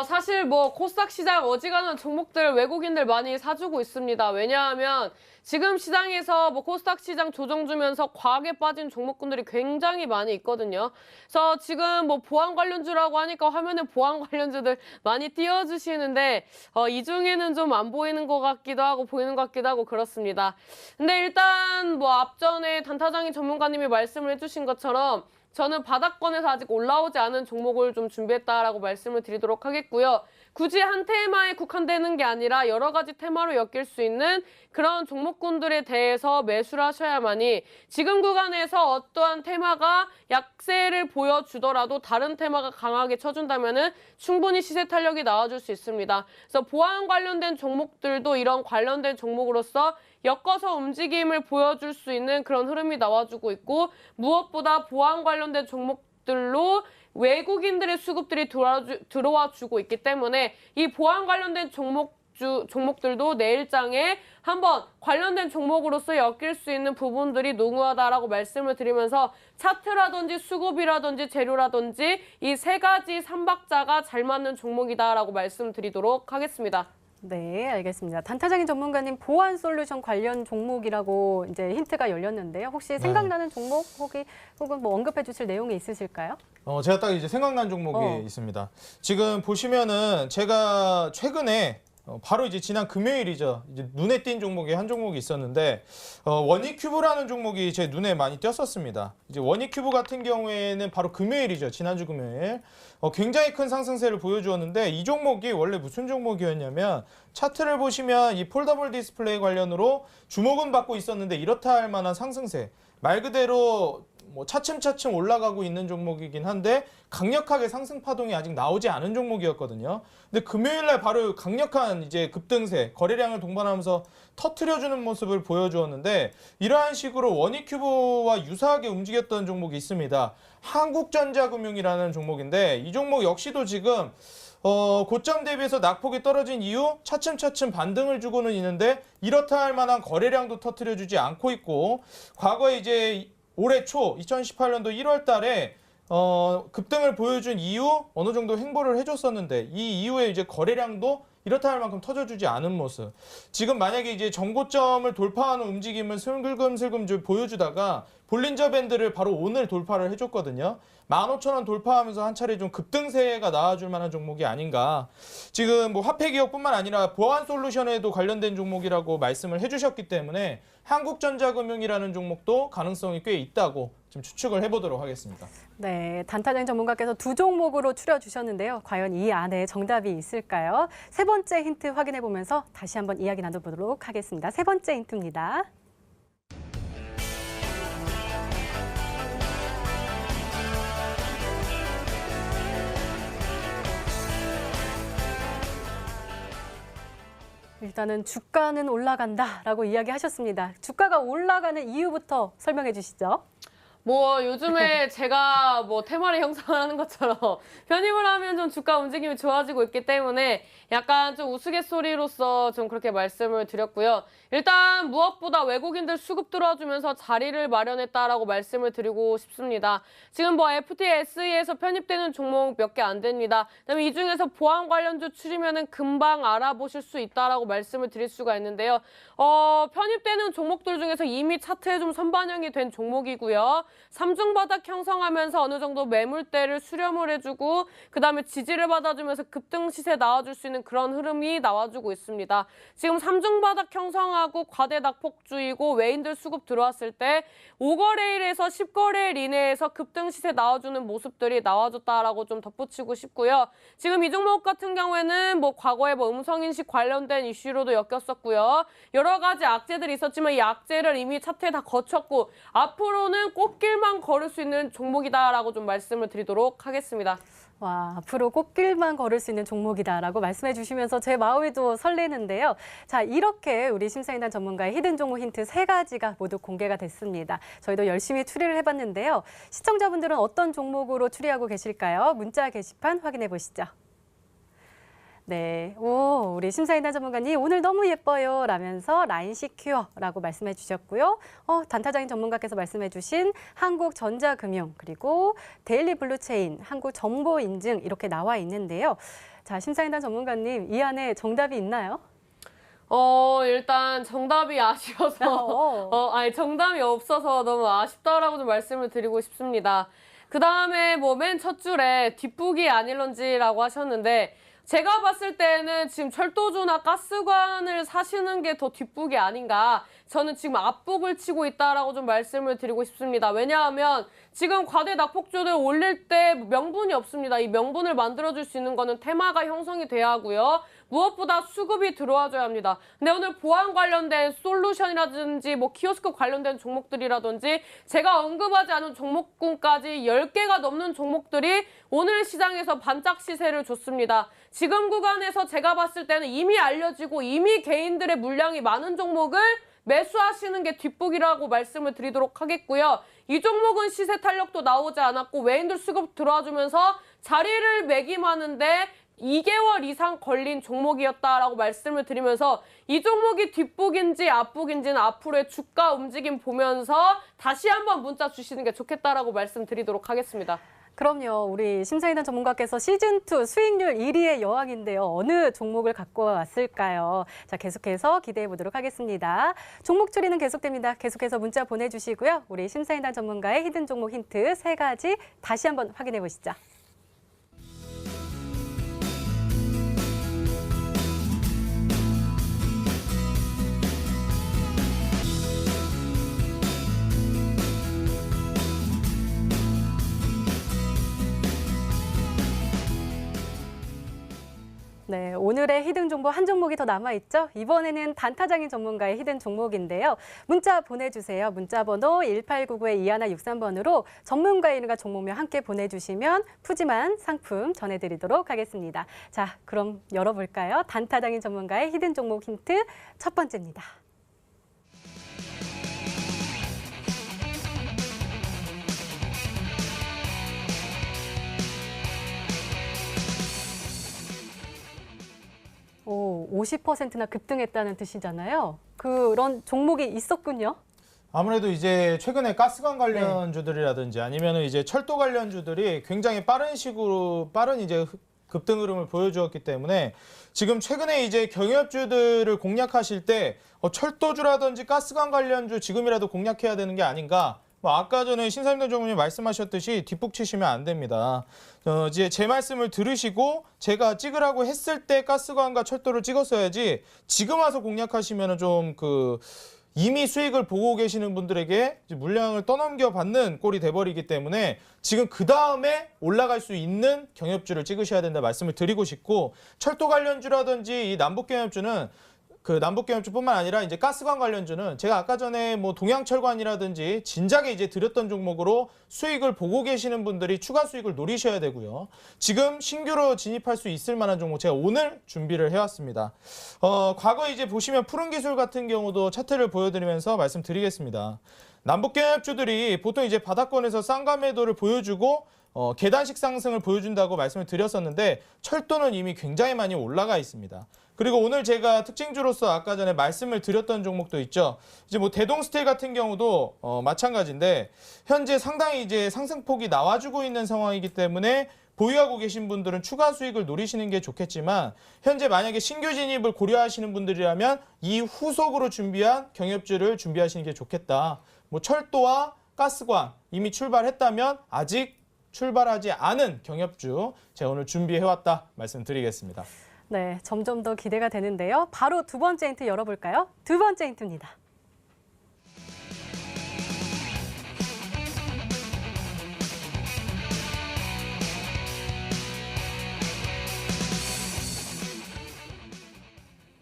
사실 뭐 코스닥 시장 어지간한 종목들 외국인들 많이 사주고 있습니다. 왜냐하면 지금 시장에서 뭐 코스닥 시장 조정 주면서 과하게 빠진 종목군들이 굉장히 많이 있거든요. 그래서 지금 뭐 보안 관련주라고 하니까 화면에 보안 관련주들 많이 띄워주시는데 이 중에는 좀 안 보이는 것 같기도 하고 보이는 것 같기도 하고 그렇습니다. 근데 일단 뭐 앞전에 단타장인 전문가님이 말씀을 해주신 것처럼 저는 바닥권에서 아직 올라오지 않은 종목을 좀 준비했다라고 말씀을 드리도록 하겠고요. 굳이 한 테마에 국한되는 게 아니라 여러 가지 테마로 엮일 수 있는 그런 종목군들에 대해서 매수를 하셔야만이 지금 구간에서 어떠한 테마가 약세를 보여주더라도 다른 테마가 강하게 쳐준다면은 충분히 시세 탄력이 나와줄 수 있습니다. 그래서 보안 관련된 종목들도 이런 관련된 종목으로서 엮어서 움직임을 보여줄 수 있는 그런 흐름이 나와주고 있고 무엇보다 보안 관련된 종목들로 외국인들의 수급들이 들어와 주고 있기 때문에 이 보안 관련된 종목들도 내일장에 한번 관련된 종목으로서 엮일 수 있는 부분들이 농후하다라고 말씀을 드리면서 차트라든지 수급이라든지 재료라든지 이 세 가지 삼박자가 잘 맞는 종목이다라고 말씀드리도록 하겠습니다. 네, 알겠습니다. 단타장인 전문가님 보안 솔루션 관련 종목이라고 이제 힌트가 열렸는데요. 혹시 생각나는 종목 혹은 뭐 언급해 주실 내용이 있으실까요? 제가 딱 이제 생각난 종목이 있습니다. 지금 보시면은 제가 최근에 바로 이제 지난 금요일이죠. 이제 눈에 띈 종목이 한 종목이 있었는데 원익큐브라는 종목이 제 눈에 많이 띄었었습니다. 이제 원익큐브 같은 경우에는 바로 금요일이죠. 지난주 금요일. 굉장히 큰 상승세를 보여주었는데 이 종목이 원래 무슨 종목이었냐면 차트를 보시면 이 폴더블 디스플레이 관련으로 주목은 받고 있었는데 이렇다 할 만한 상승세. 말 그대로 뭐 차츰차츰 올라가고 있는 종목이긴 한데 강력하게 상승 파동이 아직 나오지 않은 종목이었거든요. 근데 금요일 날 바로 강력한 이제 급등세, 거래량을 동반하면서 터트려주는 모습을 보여주었는데 이러한 식으로 원익큐브와 유사하게 움직였던 종목이 있습니다. 한국전자금융이라는 종목인데 이 종목 역시도 지금 고점 대비해서 낙폭이 떨어진 이후 차츰차츰 반등을 주고는 있는데 이렇다 할 만한 거래량도 터트려주지 않고 있고 과거에 이제 올해 초 2018년도 1월 달에 급등을 보여준 이후 어느 정도 행보를 해줬었는데 이 이후에 이제 거래량도 이렇다 할 만큼 터져주지 않은 모습. 지금 만약에 이제 정고점을 돌파하는 움직임을 슬금슬금 보여주다가 볼린저 밴드를 바로 오늘 돌파를 해줬거든요. 15,000원 돌파하면서 한 차례 좀 급등세가 나와줄 만한 종목이 아닌가. 지금 뭐 화폐 기업뿐만 아니라 보안 솔루션에도 관련된 종목이라고 말씀을 해주셨기 때문에 한국전자금융이라는 종목도 가능성이 꽤 있다고 좀 추측을 해보도록 하겠습니다. 네, 단타장 전문가께서 두 종목으로 추려주셨는데요. 과연 이 안에 정답이 있을까요? 세 번째 힌트 확인해 보면서 다시 한번 이야기 나눠보도록 하겠습니다. 세 번째 힌트입니다. 일단은 주가는 올라간다라고 이야기하셨습니다. 주가가 올라가는 이유부터 설명해 주시죠. 뭐 요즘에 제가 뭐 테마를 형성하는 것처럼 편입을 하면 좀 주가 움직임이 좋아지고 있기 때문에 약간 좀 우스갯소리로서 좀 그렇게 말씀을 드렸고요. 일단 무엇보다 외국인들 수급 들어주면서 자리를 마련했다라고 말씀을 드리고 싶습니다. 지금 뭐 FTSE에서 편입되는 종목 몇 개 안 됩니다. 그다음에 이 중에서 보안 관련주 추리면은 금방 알아보실 수 있다라고 말씀을 드릴 수가 있는데요. 편입되는 종목들 중에서 이미 차트에 좀 선반영이 된 종목이고요. 삼중바닥 형성하면서 어느 정도 매물대를 수렴을 해주고 그다음에 지지를 받아주면서 급등 시세 나와줄 수 있는 그런 흐름이 나와주고 있습니다. 지금 삼중바닥 형성하고 과대 낙폭주이고 외인들 수급 들어왔을 때 5거래일에서 10거래일 이내에서 급등 시세 나와주는 모습들이 나와줬다라고 좀 덧붙이고 싶고요. 지금 이 종목 같은 경우에는 뭐 과거에 뭐 음성인식 관련된 이슈로도 엮였었고요. 여러 가지 악재들이 있었지만 이 악재를 이미 차트에 다 거쳤고 앞으로는 꽃길만 걸을 수 있는 종목이다라고 좀 말씀을 드리도록 하겠습니다. 와, 앞으로 꽃길만 걸을 수 있는 종목이다라고 말씀해 주시면서 제 마음이 또 설레는데요. 자, 이렇게 우리 심사인단 전문가의 히든 종목 힌트 세 가지가 모두 공개가 됐습니다. 저희도 열심히 추리를 해봤는데요. 시청자분들은 어떤 종목으로 추리하고 계실까요? 문자 게시판 확인해 보시죠. 네, 우리 심사인단 전문가님 오늘 너무 예뻐요 라면서 라인 시큐어라고 말씀해 주셨고요. 단타장인 전문가께서 말씀해 주신 한국전자금융 그리고 데일리 블루체인, 한국정보인증 이렇게 나와 있는데요. 자, 심사인단 전문가님 이 안에 정답이 있나요? 일단 정답이 아쉬워서, 아니, 정답이 없어서 너무 아쉽다라고 좀 말씀을 드리고 싶습니다. 그 다음에 뭐 맨 첫 줄에 뒷북이 아닐런지라고 하셨는데, 제가 봤을 때는 지금 철도주나 가스관을 사시는 게 더 뒷북이 아닌가. 저는 지금 앞북을 치고 있다라고 좀 말씀을 드리고 싶습니다. 왜냐하면 지금 과대 낙폭주를 올릴 때 명분이 없습니다. 이 명분을 만들어줄 수 있는 거는 테마가 형성이 돼야 하고요. 무엇보다 수급이 들어와줘야 합니다. 근데 오늘 보안 관련된 솔루션이라든지 뭐 키오스크 관련된 종목들이라든지 제가 언급하지 않은 종목군까지 10개가 넘는 종목들이 오늘 시장에서 반짝 시세를 줬습니다. 지금 구간에서 제가 봤을 때는 이미 알려지고 이미 개인들의 물량이 많은 종목을 매수하시는 게 뒷북이라고 말씀을 드리도록 하겠고요. 이 종목은 시세 탄력도 나오지 않았고 외인들 수급 들어와주면서 자리를 매김하는데 2개월 이상 걸린 종목이었다라고 말씀을 드리면서 이 종목이 뒷북인지 앞북인지는 앞으로의 주가 움직임 보면서 다시 한번 문자 주시는 게 좋겠다라고 말씀드리도록 하겠습니다. 그럼요. 우리 심사인단 전문가께서 시즌2 수익률 1위의 여왕인데요. 어느 종목을 갖고 왔을까요? 자, 계속해서 기대해 보도록 하겠습니다. 종목 추리는 계속됩니다. 계속해서 문자 보내주시고요. 우리 심사인단 전문가의 히든 종목 힌트 3가지 다시 한번 확인해 보시죠. 네, 오늘의 히든 정보 한 종목이 더 남아있죠? 이번에는 단타장인 전문가의 히든 종목인데요. 문자 보내주세요. 문자 번호 1899-2163번으로 전문가의 이름과 종목명 함께 보내주시면 푸짐한 상품 전해드리도록 하겠습니다. 자, 그럼 열어볼까요? 단타장인 전문가의 히든 종목 힌트 첫 번째입니다. 오, 50%나 급등했다는 뜻이잖아요. 그런 종목이 있었군요. 아무래도 이제 최근에 가스관 관련주들이라든지 아니면 이제 철도 관련주들이 굉장히 빠른 이제 급등 흐름을 보여주었기 때문에 지금 최근에 이제 경협주들을 공략하실 때 철도주라든지 가스관 관련주 지금이라도 공략해야 되는 게 아닌가. 아까 전에 신사임당 전문님 말씀하셨듯이 뒷북 치시면 안 됩니다. 이제 제 말씀을 들으시고 제가 찍으라고 했을 때 가스관과 철도를 찍었어야지 지금 와서 공략하시면 좀 이미 수익을 보고 계시는 분들에게 물량을 떠넘겨 받는 꼴이 돼버리기 때문에 지금 그 다음에 올라갈 수 있는 경협주를 찍으셔야 된다 말씀을 드리고 싶고 철도 관련주라든지 이 남북 경협주는 남북 경협주뿐만 아니라 이제 가스관 관련주는 제가 아까 전에 뭐 동양철관이라든지 진작에 이제 드렸던 종목으로 수익을 보고 계시는 분들이 추가 수익을 노리셔야 되고요. 지금 신규로 진입할 수 있을 만한 종목 제가 오늘 준비를 해왔습니다. 과거 이제 보시면 푸른기술 같은 경우도 차트를 보여드리면서 말씀드리겠습니다. 남북 경협주들이 보통 이제 바닥권에서 쌍가 매도를 보여주고 계단식 상승을 보여준다고 말씀을 드렸었는데 철도는 이미 굉장히 많이 올라가 있습니다. 그리고 오늘 제가 특징주로서 아까 전에 말씀을 드렸던 종목도 있죠. 이제 뭐 대동스틸 같은 경우도 마찬가지인데 현재 상당히 이제 상승폭이 나와주고 있는 상황이기 때문에 보유하고 계신 분들은 추가 수익을 노리시는 게 좋겠지만 현재 만약에 신규 진입을 고려하시는 분들이라면 이 후속으로 준비한 경협주를 준비하시는 게 좋겠다. 뭐 철도와 가스관 이미 출발했다면 아직 출발하지 않은 경협주 제가 오늘 준비해왔다 말씀드리겠습니다. 네, 점점 더 기대가 되는데요. 바로 두 번째 힌트 열어볼까요? 두 번째 힌트입니다.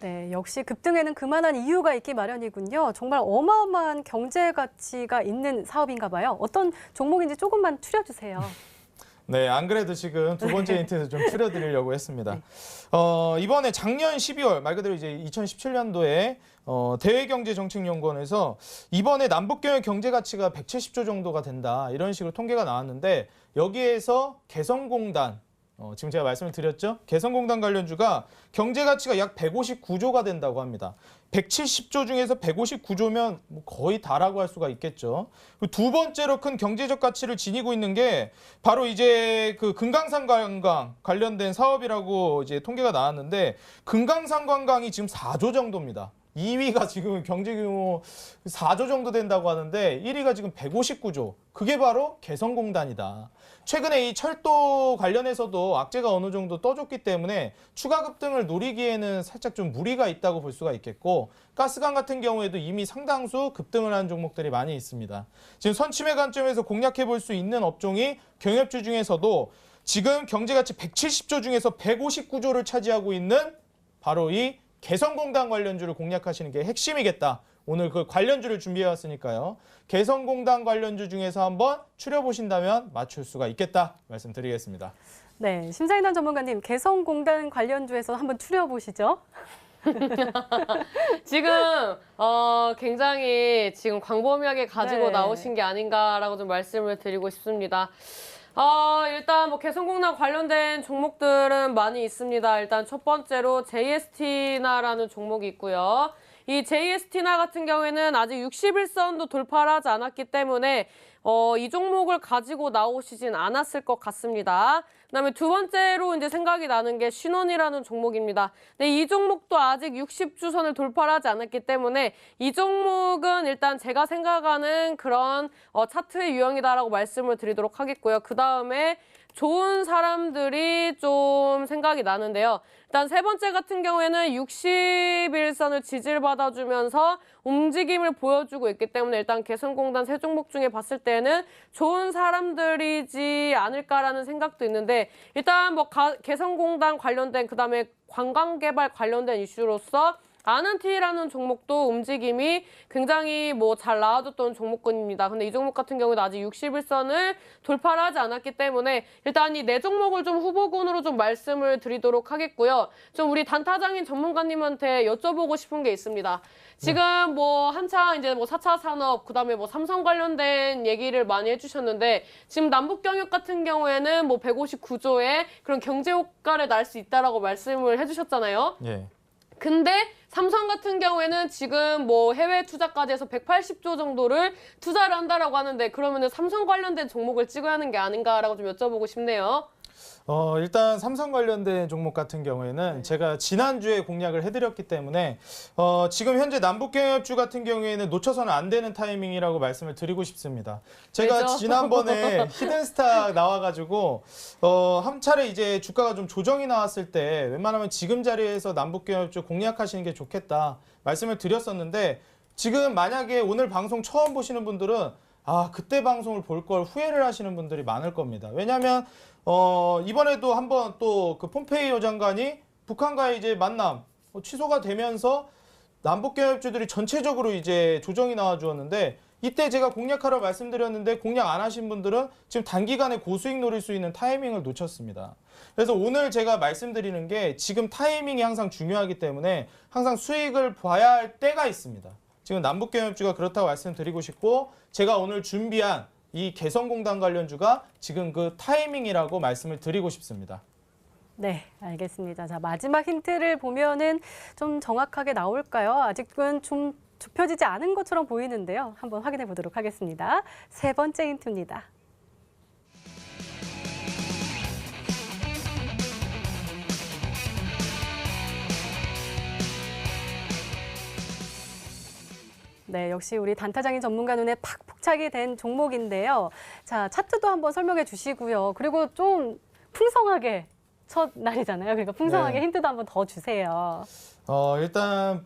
네, 역시 급등에는 그만한 이유가 있기 마련이군요. 정말 어마어마한 경제 가치가 있는 사업인가 봐요. 어떤 종목인지 조금만 추려주세요. 네, 안 그래도 지금 두 번째 힌트에서 좀 추려드리려고 했습니다. 이번에 작년 12월, 말 그대로 이제 2017년도에 대외경제정책연구원에서 이번에 남북경의 경제 가치가 170조 정도가 된다. 이런 식으로 통계가 나왔는데 여기에서 개성공단 지금 제가 말씀을 드렸죠. 개성공단 관련주가 경제 가치가 약 159조가 된다고 합니다. 170조 중에서 159조면 거의 다라고 할 수가 있겠죠. 두 번째로 큰 경제적 가치를 지니고 있는 게 바로 이제 그 금강산 관광 관련된 사업이라고 이제 통계가 나왔는데 금강산 관광이 지금 4조 정도입니다. 2위가 지금 경제 규모 4조 정도 된다고 하는데 1위가 지금 159조. 그게 바로 개성공단이다. 최근에 이 철도 관련해서도 악재가 어느 정도 떠줬기 때문에 추가 급등을 노리기에는 살짝 좀 무리가 있다고 볼 수가 있겠고, 가스관 같은 경우에도 이미 상당수 급등을 한 종목들이 많이 있습니다. 지금 선침해 관점에서 공략해 볼 수 있는 업종이 경협주 중에서도 지금 경제가치 170조 중에서 159조를 차지하고 있는 바로 이 개성공단 관련주를 공략하시는 게 핵심이겠다. 오늘 그 관련주를 준비해왔으니까요. 개성공단 관련주 중에서 한번 추려보신다면 맞출 수가 있겠다 말씀드리겠습니다. 네, 심사인단 전문가님, 개성공단 관련주에서 한번 추려보시죠. 지금 굉장히 지금 광범위하게 가지고 네. 나오신 게 아닌가라고 좀 말씀을 드리고 싶습니다. 일단 뭐 개성공단 관련된 종목들은 많이 있습니다. 일단 첫 번째로 JST나라는 종목이 있고요. 이 JST나 같은 경우에는 아직 61선도 돌파를 하지 않았기 때문에 이 종목을 가지고 나오시진 않았을 것 같습니다. 그다음에 두 번째로 이제 생각이 나는 게 신원이라는 종목입니다. 근데 이 종목도 아직 60주선을 돌파를 하지 않았기 때문에 이 종목은 일단 제가 생각하는 그런 차트의 유형이다라고 말씀을 드리도록 하겠고요. 그다음에 좋은 사람들이 좀 생각이 나는데요. 일단 세 번째 같은 경우에는 61선을 지지를 받아주면서 움직임을 보여주고 있기 때문에 일단 개성공단 세 종목 중에 봤을 때는 좋은 사람들이지 않을까라는 생각도 있는데, 일단 뭐 개성공단 관련된 그다음에 관광개발 관련된 이슈로서 아는티라는 종목도 움직임이 굉장히 뭐 잘 나와줬던 종목군입니다. 근데 이 종목 같은 경우는 아직 61선을 돌파를 하지 않았기 때문에 일단 이 네 종목을 좀 후보군으로 좀 말씀을 드리도록 하겠고요. 좀 우리 단타장인 전문가님한테 여쭤보고 싶은 게 있습니다. 지금 뭐 한창 이제 뭐 4차 산업, 그다음에 뭐 삼성 관련된 얘기를 많이 해주셨는데, 지금 남북경협 같은 경우에는 뭐 159조의 그런 경제 효과를 날 수 있다라고 말씀을 해주셨잖아요. 예. 근데 삼성 같은 경우에는 지금 뭐 해외 투자까지 해서 180조 정도를 투자를 한다라고 하는데, 그러면은 삼성 관련된 종목을 찍어야 하는 게 아닌가라고 좀 여쭤보고 싶네요. 일단 삼성 관련된 종목 같은 경우에는 제가 지난주에 공략을 해드렸기 때문에 지금 현재 남북경협주 같은 경우에는 놓쳐서는 안 되는 타이밍이라고 말씀을 드리고 싶습니다. 제가 왜죠? 지난번에 히든스타 나와가지고 한 차례 이제 주가가 좀 조정이 나왔을 때 웬만하면 지금 자리에서 남북경협주 공략하시는 게 좋겠다 말씀을 드렸었는데, 지금 만약에 오늘 방송 처음 보시는 분들은 그때 방송을 볼 걸 후회를 하시는 분들이 많을 겁니다. 왜냐하면 이번에도 한번 또 그 폼페이오 장관이 북한과의 이제 만남 취소가 되면서 남북경협주들이 전체적으로 이제 조정이 나와 주었는데, 이때 제가 공략하러 말씀드렸는데 공략 안 하신 분들은 지금 단기간에 고수익 노릴 수 있는 타이밍을 놓쳤습니다. 그래서 오늘 제가 말씀드리는 게 지금 타이밍이 항상 중요하기 때문에 항상 수익을 봐야 할 때가 있습니다. 지금 남북경협주가 그렇다고 말씀드리고 싶고, 제가 오늘 준비한 이 개성공단 관련주가 지금 그 타이밍이라고 말씀을 드리고 싶습니다. 네, 알겠습니다. 자, 마지막 힌트를 보면은 좀 정확하게 나올까요? 아직은 좀 좁혀지지 않은 것처럼 보이는데요. 한번 확인해 보도록 하겠습니다. 세 번째 힌트입니다. 네, 역시 우리 단타장인 전문가 눈에 팍 포착이 된 종목인데요. 자, 차트도 한번 설명해 주시고요. 그리고 좀 풍성하게 첫 날이잖아요. 그러니까 풍성하게 네. 힌트도 한번 더 주세요. 일단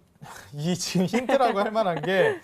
이 지금 힌트라고 할 만한 게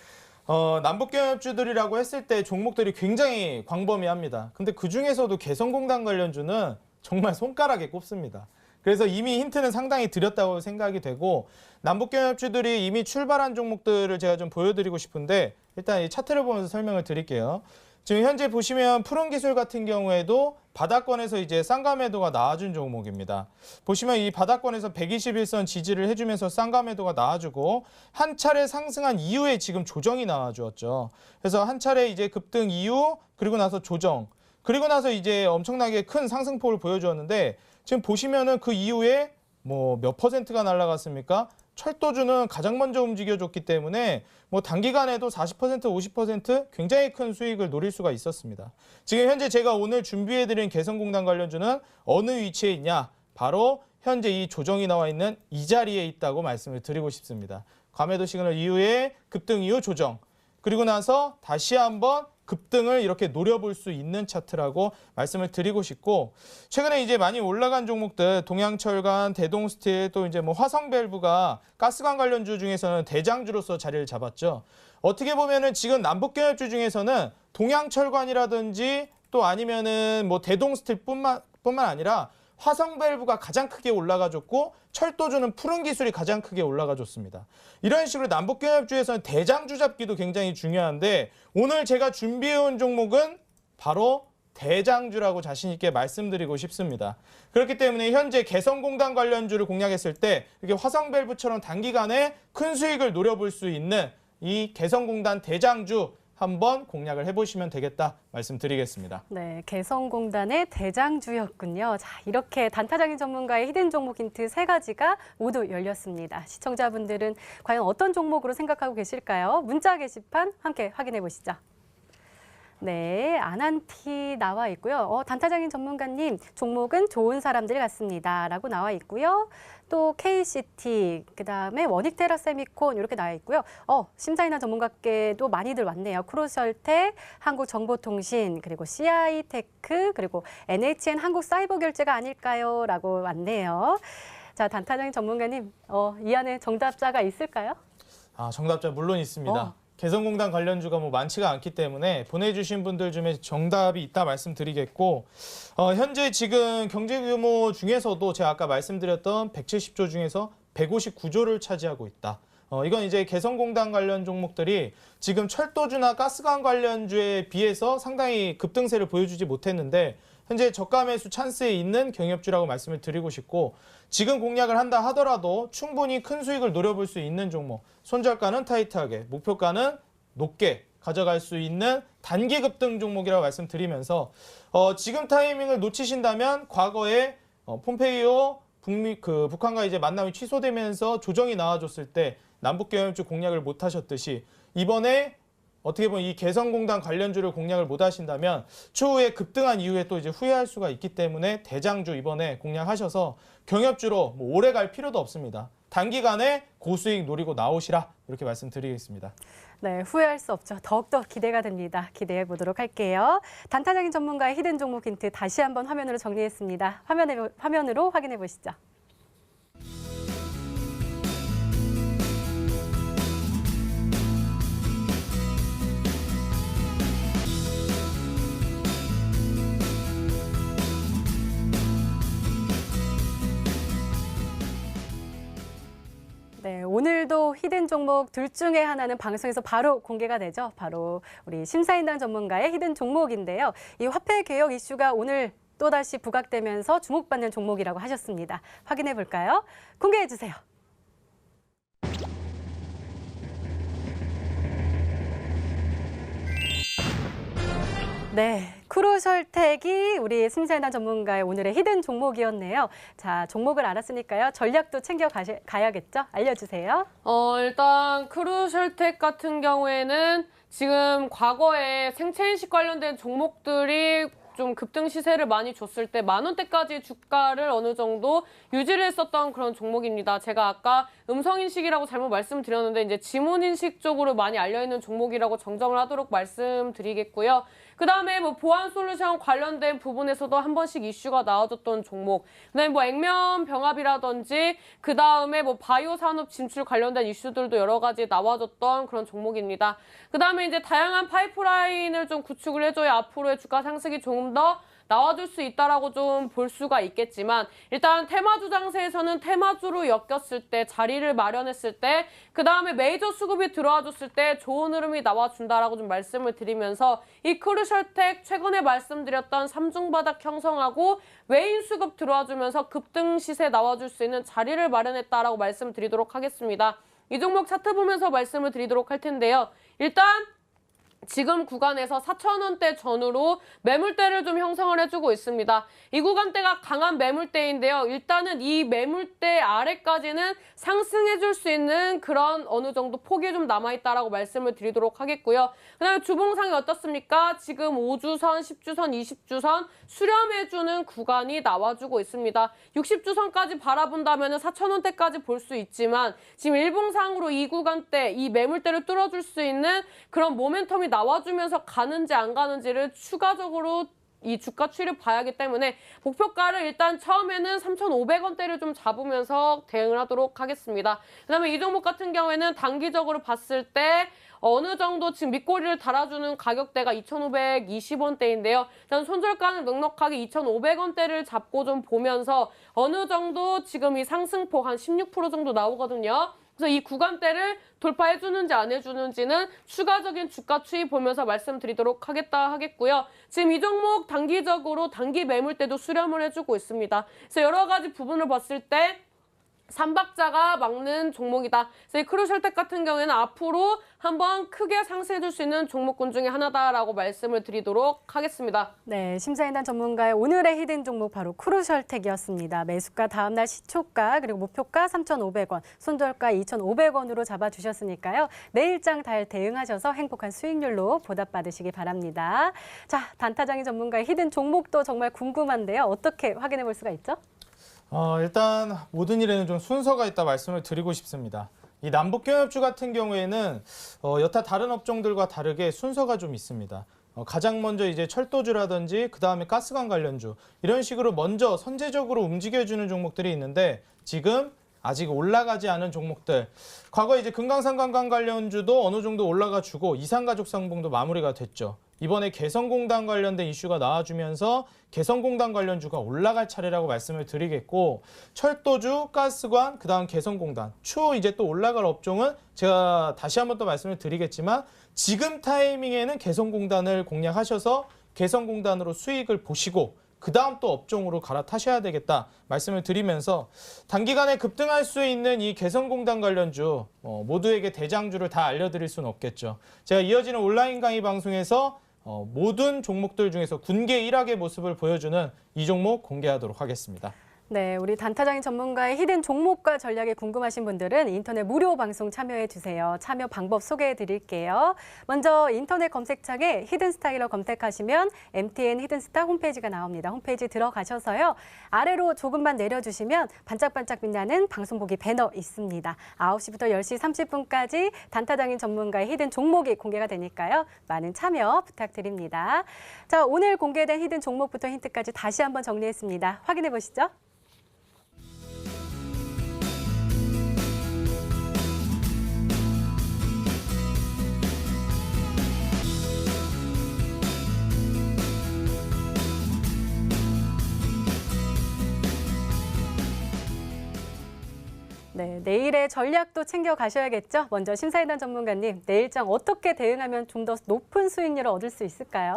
남북경협주들이라고 했을 때 종목들이 굉장히 광범위합니다. 근데 그 중에서도 개성공단 관련주는 정말 손가락에 꼽습니다. 그래서 이미 힌트는 상당히 드렸다고 생각이 되고, 남북경협주들이 이미 출발한 종목들을 제가 좀 보여드리고 싶은데, 일단 이 차트를 보면서 설명을 드릴게요. 지금 현재 보시면 푸른기술 같은 경우에도 바닥권에서 이제 쌍가 매도가 나와준 종목입니다. 보시면 이 바닥권에서 121선 지지를 해주면서 쌍가 매도가 나와주고, 한 차례 상승한 이후에 지금 조정이 나와주었죠. 그래서 한 차례 이제 급등 이후 그리고 나서 조정. 그리고 나서 이제 엄청나게 큰 상승폭을 보여주었는데 지금 보시면은 그 이후에 뭐 몇 퍼센트가 날아갔습니까? 철도주는 가장 먼저 움직여줬기 때문에 뭐 단기간에도 40%, 50% 굉장히 큰 수익을 노릴 수가 있었습니다. 지금 현재 제가 오늘 준비해드린 개성공단 관련주는 어느 위치에 있냐? 바로 현재 이 조정이 나와 있는 이 자리에 있다고 말씀을 드리고 싶습니다. 과매도 시그널 이후에 급등 이후 조정, 그리고 나서 다시 한번 급등을 이렇게 노려볼 수 있는 차트라고 말씀을 드리고 싶고, 최근에 이제 많이 올라간 종목들 동양철강, 대동스틸, 또 이제 뭐 화성밸브가 가스관 관련주 중에서는 대장주로서 자리를 잡았죠. 어떻게 보면은 지금 남북경협주 중에서는 동양철관이라든지 또 아니면은 뭐 대동스틸뿐만 아니라 화성밸브가 가장 크게 올라가줬고 철도주는 푸른 기술이 가장 크게 올라가줬습니다. 이런 식으로 남북경협주에서는 대장주 잡기도 굉장히 중요한데 오늘 제가 준비해온 종목은 바로 대장주라고 자신 있게 말씀드리고 싶습니다. 그렇기 때문에 현재 개성공단 관련주를 공략했을 때 이렇게 화성밸브처럼 단기간에 큰 수익을 노려볼 수 있는 이 개성공단 대장주 한번 공략을 해보시면 되겠다 말씀드리겠습니다. 네, 개성공단의 대장주였군요. 자, 이렇게 단타장인 전문가의 히든 종목 힌트 3가지가 모두 열렸습니다. 시청자분들은 과연 어떤 종목으로 생각하고 계실까요? 문자 게시판 함께 확인해 보시죠. 네, 아난티 나와 있고요. 단타장인 전문가님, 종목은 좋은 사람들 같습니다. 라고 나와 있고요. 또 KCT, 그다음에 원익테라세미콘 이렇게 나와 있고요. 심사위원 전문가께도 많이들 왔네요. 크루셜텍, 한국정보통신, 그리고 CI테크, 그리고 NHN 한국사이버결제가 아닐까요? 라고 왔네요. 자, 단타장인 전문가님, 이 안에 정답자가 있을까요? 정답자 물론 있습니다. 개성공단 관련주가 뭐 많지가 않기 때문에 보내주신 분들 중에 정답이 있다 말씀드리겠고, 현재 지금 경제 규모 중에서도 제가 아까 말씀드렸던 170조 중에서 159조를 차지하고 있다. 이건 이제 개성공단 관련 종목들이 지금 철도주나 가스관 관련주에 비해서 상당히 급등세를 보여주지 못했는데 현재 저가 매수 찬스에 있는 경협주라고 말씀을 드리고 싶고, 지금 공략을 한다 하더라도 충분히 큰 수익을 노려볼 수 있는 종목, 손절가는 타이트하게, 목표가는 높게 가져갈 수 있는 단기 급등 종목이라고 말씀드리면서 지금 타이밍을 놓치신다면 과거에 폼페이오 북한과 이제 만남이 취소되면서 조정이 나와줬을 때 남북경협주 공략을 못 하셨듯이 이번에 어떻게 보면 이 개성공단 관련주를 공략을 못 하신다면 추후에 급등한 이후에 또 이제 후회할 수가 있기 때문에 대장주 이번에 공략하셔서 경협주로 뭐 오래 갈 필요도 없습니다. 단기간에 고수익 노리고 나오시라 이렇게 말씀드리겠습니다. 네, 후회할 수 없죠. 더욱더 기대가 됩니다. 기대해 보도록 할게요. 단타장인 전문가의 히든 종목 힌트 다시 한번 화면으로 정리했습니다. 화면으로 확인해 보시죠. 네, 오늘도 히든 종목 둘 중에 하나는 방송에서 바로 공개가 되죠. 바로 우리 심사인단 전문가의 히든 종목인데요. 이 화폐 개혁 이슈가 오늘 또다시 부각되면서 주목받는 종목이라고 하셨습니다. 확인해 볼까요? 공개해 주세요. 네, 크루셜텍이 우리 심사위원 전문가의 오늘의 히든 종목이었네요. 자, 종목을 알았으니까요. 전략도 챙겨 가야겠죠? 알려주세요. 일단 크루셜텍 같은 경우에는 지금 과거에 생체인식 관련된 종목들이 좀 급등 시세를 많이 줬을 때 10,000원대까지 주가를 어느 정도 유지를 했었던 그런 종목입니다. 제가 아까 음성인식이라고 잘못 말씀드렸는데 이제 지문인식 쪽으로 많이 알려있는 종목이라고 정정을 하도록 말씀드리겠고요. 그 다음에 뭐 보안 솔루션 관련된 부분에서도 한 번씩 이슈가 나와줬던 종목. 그다음에 뭐 액면 병합이라든지 그 다음에 뭐 바이오 산업 진출 관련된 이슈들도 여러 가지 나와줬던 그런 종목입니다. 그 다음에 이제 다양한 파이프라인을 좀 구축을 해줘야 앞으로의 주가 상승이 조금 더 나와줄 수 있다라고 좀 볼 수가 있겠지만 일단 테마주 장세에서는 테마주로 엮였을 때 자리를 마련했을 때 그 다음에 메이저 수급이 들어와줬을 때 좋은 흐름이 나와준다라고 좀 말씀을 드리면서 이 크루셜텍 최근에 말씀드렸던 3중 바닥 형성하고 외인 수급 들어와주면서 급등 시세 나와줄 수 있는 자리를 마련했다라고 말씀드리도록 하겠습니다. 이 종목 차트 보면서 말씀을 드리도록 할 텐데요. 일단 지금 구간에서 4,000원대 전후로 매물대를 좀 형성을 해주고 있습니다. 이 구간대가 강한 매물대인데요. 일단은 이 매물대 아래까지는 상승해줄 수 있는 그런 어느 정도 폭이 좀 남아있다라고 말씀을 드리도록 하겠고요. 그다음에 주봉상이 어떻습니까? 지금 5주선, 10주선, 20주선 수렴해주는 구간이 나와주고 있습니다. 60주선까지 바라본다면 4,000원대까지 볼 수 있지만 지금 일봉상으로 이 구간대, 이 매물대를 뚫어줄 수 있는 그런 모멘텀이 나와주면서 가는지 안 가는지를 추가적으로 이 주가 추이를 봐야 하기 때문에 목표가를 일단 처음에는 3,500원대를 좀 잡으면서 대응을 하도록 하겠습니다. 그다음에 이 종목 같은 경우에는 단기적으로 봤을 때 어느 정도 지금 밑꼬리를 달아주는 가격대가 2,520원대인데요. 일단 손절가는 넉넉하게 2,500원대를 잡고 좀 보면서 어느 정도 지금 이 상승폭 한 16% 정도 나오거든요. 그래서 이 구간대를 돌파해주는지 안 해주는지는 추가적인 주가 추이 보면서 말씀드리도록 하겠고요. 지금 이 종목 단기적으로 단기 매물대도 수렴을 해주고 있습니다. 그래서 여러 가지 부분을 봤을 때 삼박자가 막는 종목이다. 그래서 이 크루셜텍 같은 경우에는 앞으로 한번 크게 상승해줄 수 있는 종목군 중에 하나다라고 말씀을 드리도록 하겠습니다. 네, 심사인단 전문가의 오늘의 히든 종목 바로 크루셜텍이었습니다. 매수가 다음날 시초가 그리고 목표가 3,500원, 손절가 2,500원으로 잡아주셨으니까요. 내일장 잘 대응하셔서 행복한 수익률로 보답받으시기 바랍니다. 자, 단타장인 전문가의 히든 종목도 정말 궁금한데요. 어떻게 확인해 볼 수가 있죠? 일단 모든 일에는 좀 순서가 있다 말씀을 드리고 싶습니다. 이 남북경협주 같은 경우에는 여타 다른 업종들과 다르게 순서가 좀 있습니다. 가장 먼저 이제 철도주라든지 그 다음에 가스관 관련주 이런 식으로 먼저 선제적으로 움직여주는 종목들이 있는데 지금 아직 올라가지 않은 종목들, 과거에 이제 금강산 관광 관련주도 어느 정도 올라가 주고 이산가족상봉도 마무리가 됐죠. 이번에 개성공단 관련된 이슈가 나와주면서 개성공단 관련주가 올라갈 차례라고 말씀을 드리겠고, 철도주, 가스관, 그다음 개성공단, 추후 이제 또 올라갈 업종은 제가 다시 한번 또 말씀을 드리겠지만 지금 타이밍에는 개성공단을 공략하셔서 개성공단으로 수익을 보시고 그 다음 또 업종으로 갈아타셔야 되겠다 말씀을 드리면서, 단기간에 급등할 수 있는 이 개성공단 관련주 모두에게 대장주를 다 알려드릴 수는 없겠죠. 제가 이어지는 온라인 강의 방송에서 모든 종목들 중에서 군계 1학의 모습을 보여주는 이 종목 공개하도록 하겠습니다. 네, 우리 단타장인 전문가의 히든 종목과 전략이 궁금하신 분들은 인터넷 무료 방송 참여해 주세요. 참여 방법 소개해 드릴게요. 먼저 인터넷 검색창에 히든스타일러 검색하시면 MTN 히든스타 홈페이지가 나옵니다. 홈페이지 들어가셔서요. 아래로 조금만 내려주시면 반짝반짝 빛나는 방송 보기 배너 있습니다. 9시부터 10시 30분까지 단타장인 전문가의 히든 종목이 공개가 되니까요. 많은 참여 부탁드립니다. 자, 오늘 공개된 히든 종목부터 힌트까지 다시 한번 정리했습니다. 확인해 보시죠. 네, 내일의 전략도 챙겨가셔야겠죠? 먼저 심사위원 전문가님, 내일장 어떻게 대응하면 좀 더 높은 수익률을 얻을 수 있을까요?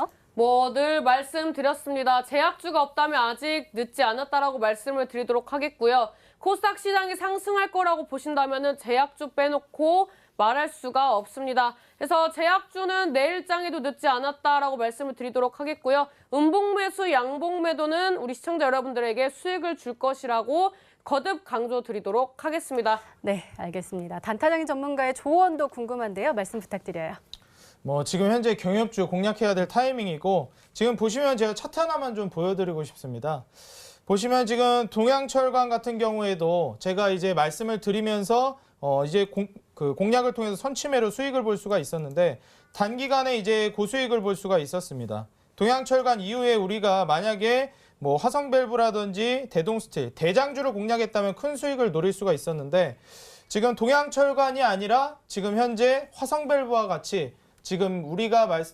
늘 말씀드렸습니다. 제약주가 없다면 아직 늦지 않았다라고 말씀을 드리도록 하겠고요. 코스닥 시장이 상승할 거라고 보신다면 제약주 빼놓고 말할 수가 없습니다. 그래서 제약주는 내일장에도 늦지 않았다라고 말씀을 드리도록 하겠고요. 음봉매수, 양봉매도는 우리 시청자 여러분들에게 수익을 줄 것이라고 거듭 강조드리도록 하겠습니다. 네, 알겠습니다. 단타장인 전문가의 조언도 궁금한데요. 말씀 부탁드려요. 지금 현재 경협주 공략해야 될 타이밍이고, 지금 보시면 제가 차트 하나만 좀 보여드리고 싶습니다. 보시면 지금 동양철강 같은 경우에도 제가 이제 말씀을 드리면서 이제 공략을 통해서 선취매로 수익을 볼 수가 있었는데 단기간에 이제 고수익을 볼 수가 있었습니다. 동양철강 이후에 우리가 만약에 화성밸브라든지 대동스틸, 대장주를 공략했다면 큰 수익을 노릴 수가 있었는데, 지금 동양철강이 아니라 지금 현재 화성밸브와 같이 지금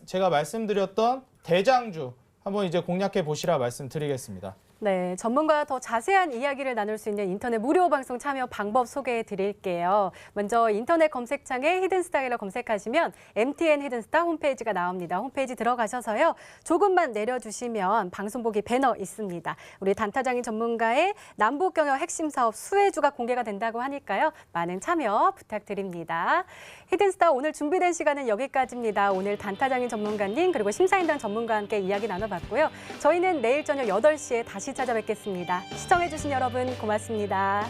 제가 말씀드렸던 대장주, 한번 이제 공략해 보시라 말씀드리겠습니다. 네, 전문가와 더 자세한 이야기를 나눌 수 있는 인터넷 무료 방송 참여 방법 소개해 드릴게요. 먼저 인터넷 검색창에 히든스타일러 검색하시면 MTN 히든스타 홈페이지가 나옵니다. 홈페이지 들어가셔서요. 조금만 내려주시면 방송 보기 배너 있습니다. 우리 단타장인 전문가의 남북 경영 핵심 사업 수혜주가 공개가 된다고 하니까요. 많은 참여 부탁드립니다. 히든스타 오늘 준비된 시간은 여기까지입니다. 오늘 단타장인 전문가님 그리고 심사인단 전문가와 함께 이야기 나눠봤고요. 저희는 내일 저녁 8시에 다시 찾아뵙겠습니다. 시청해주신 여러분 고맙습니다.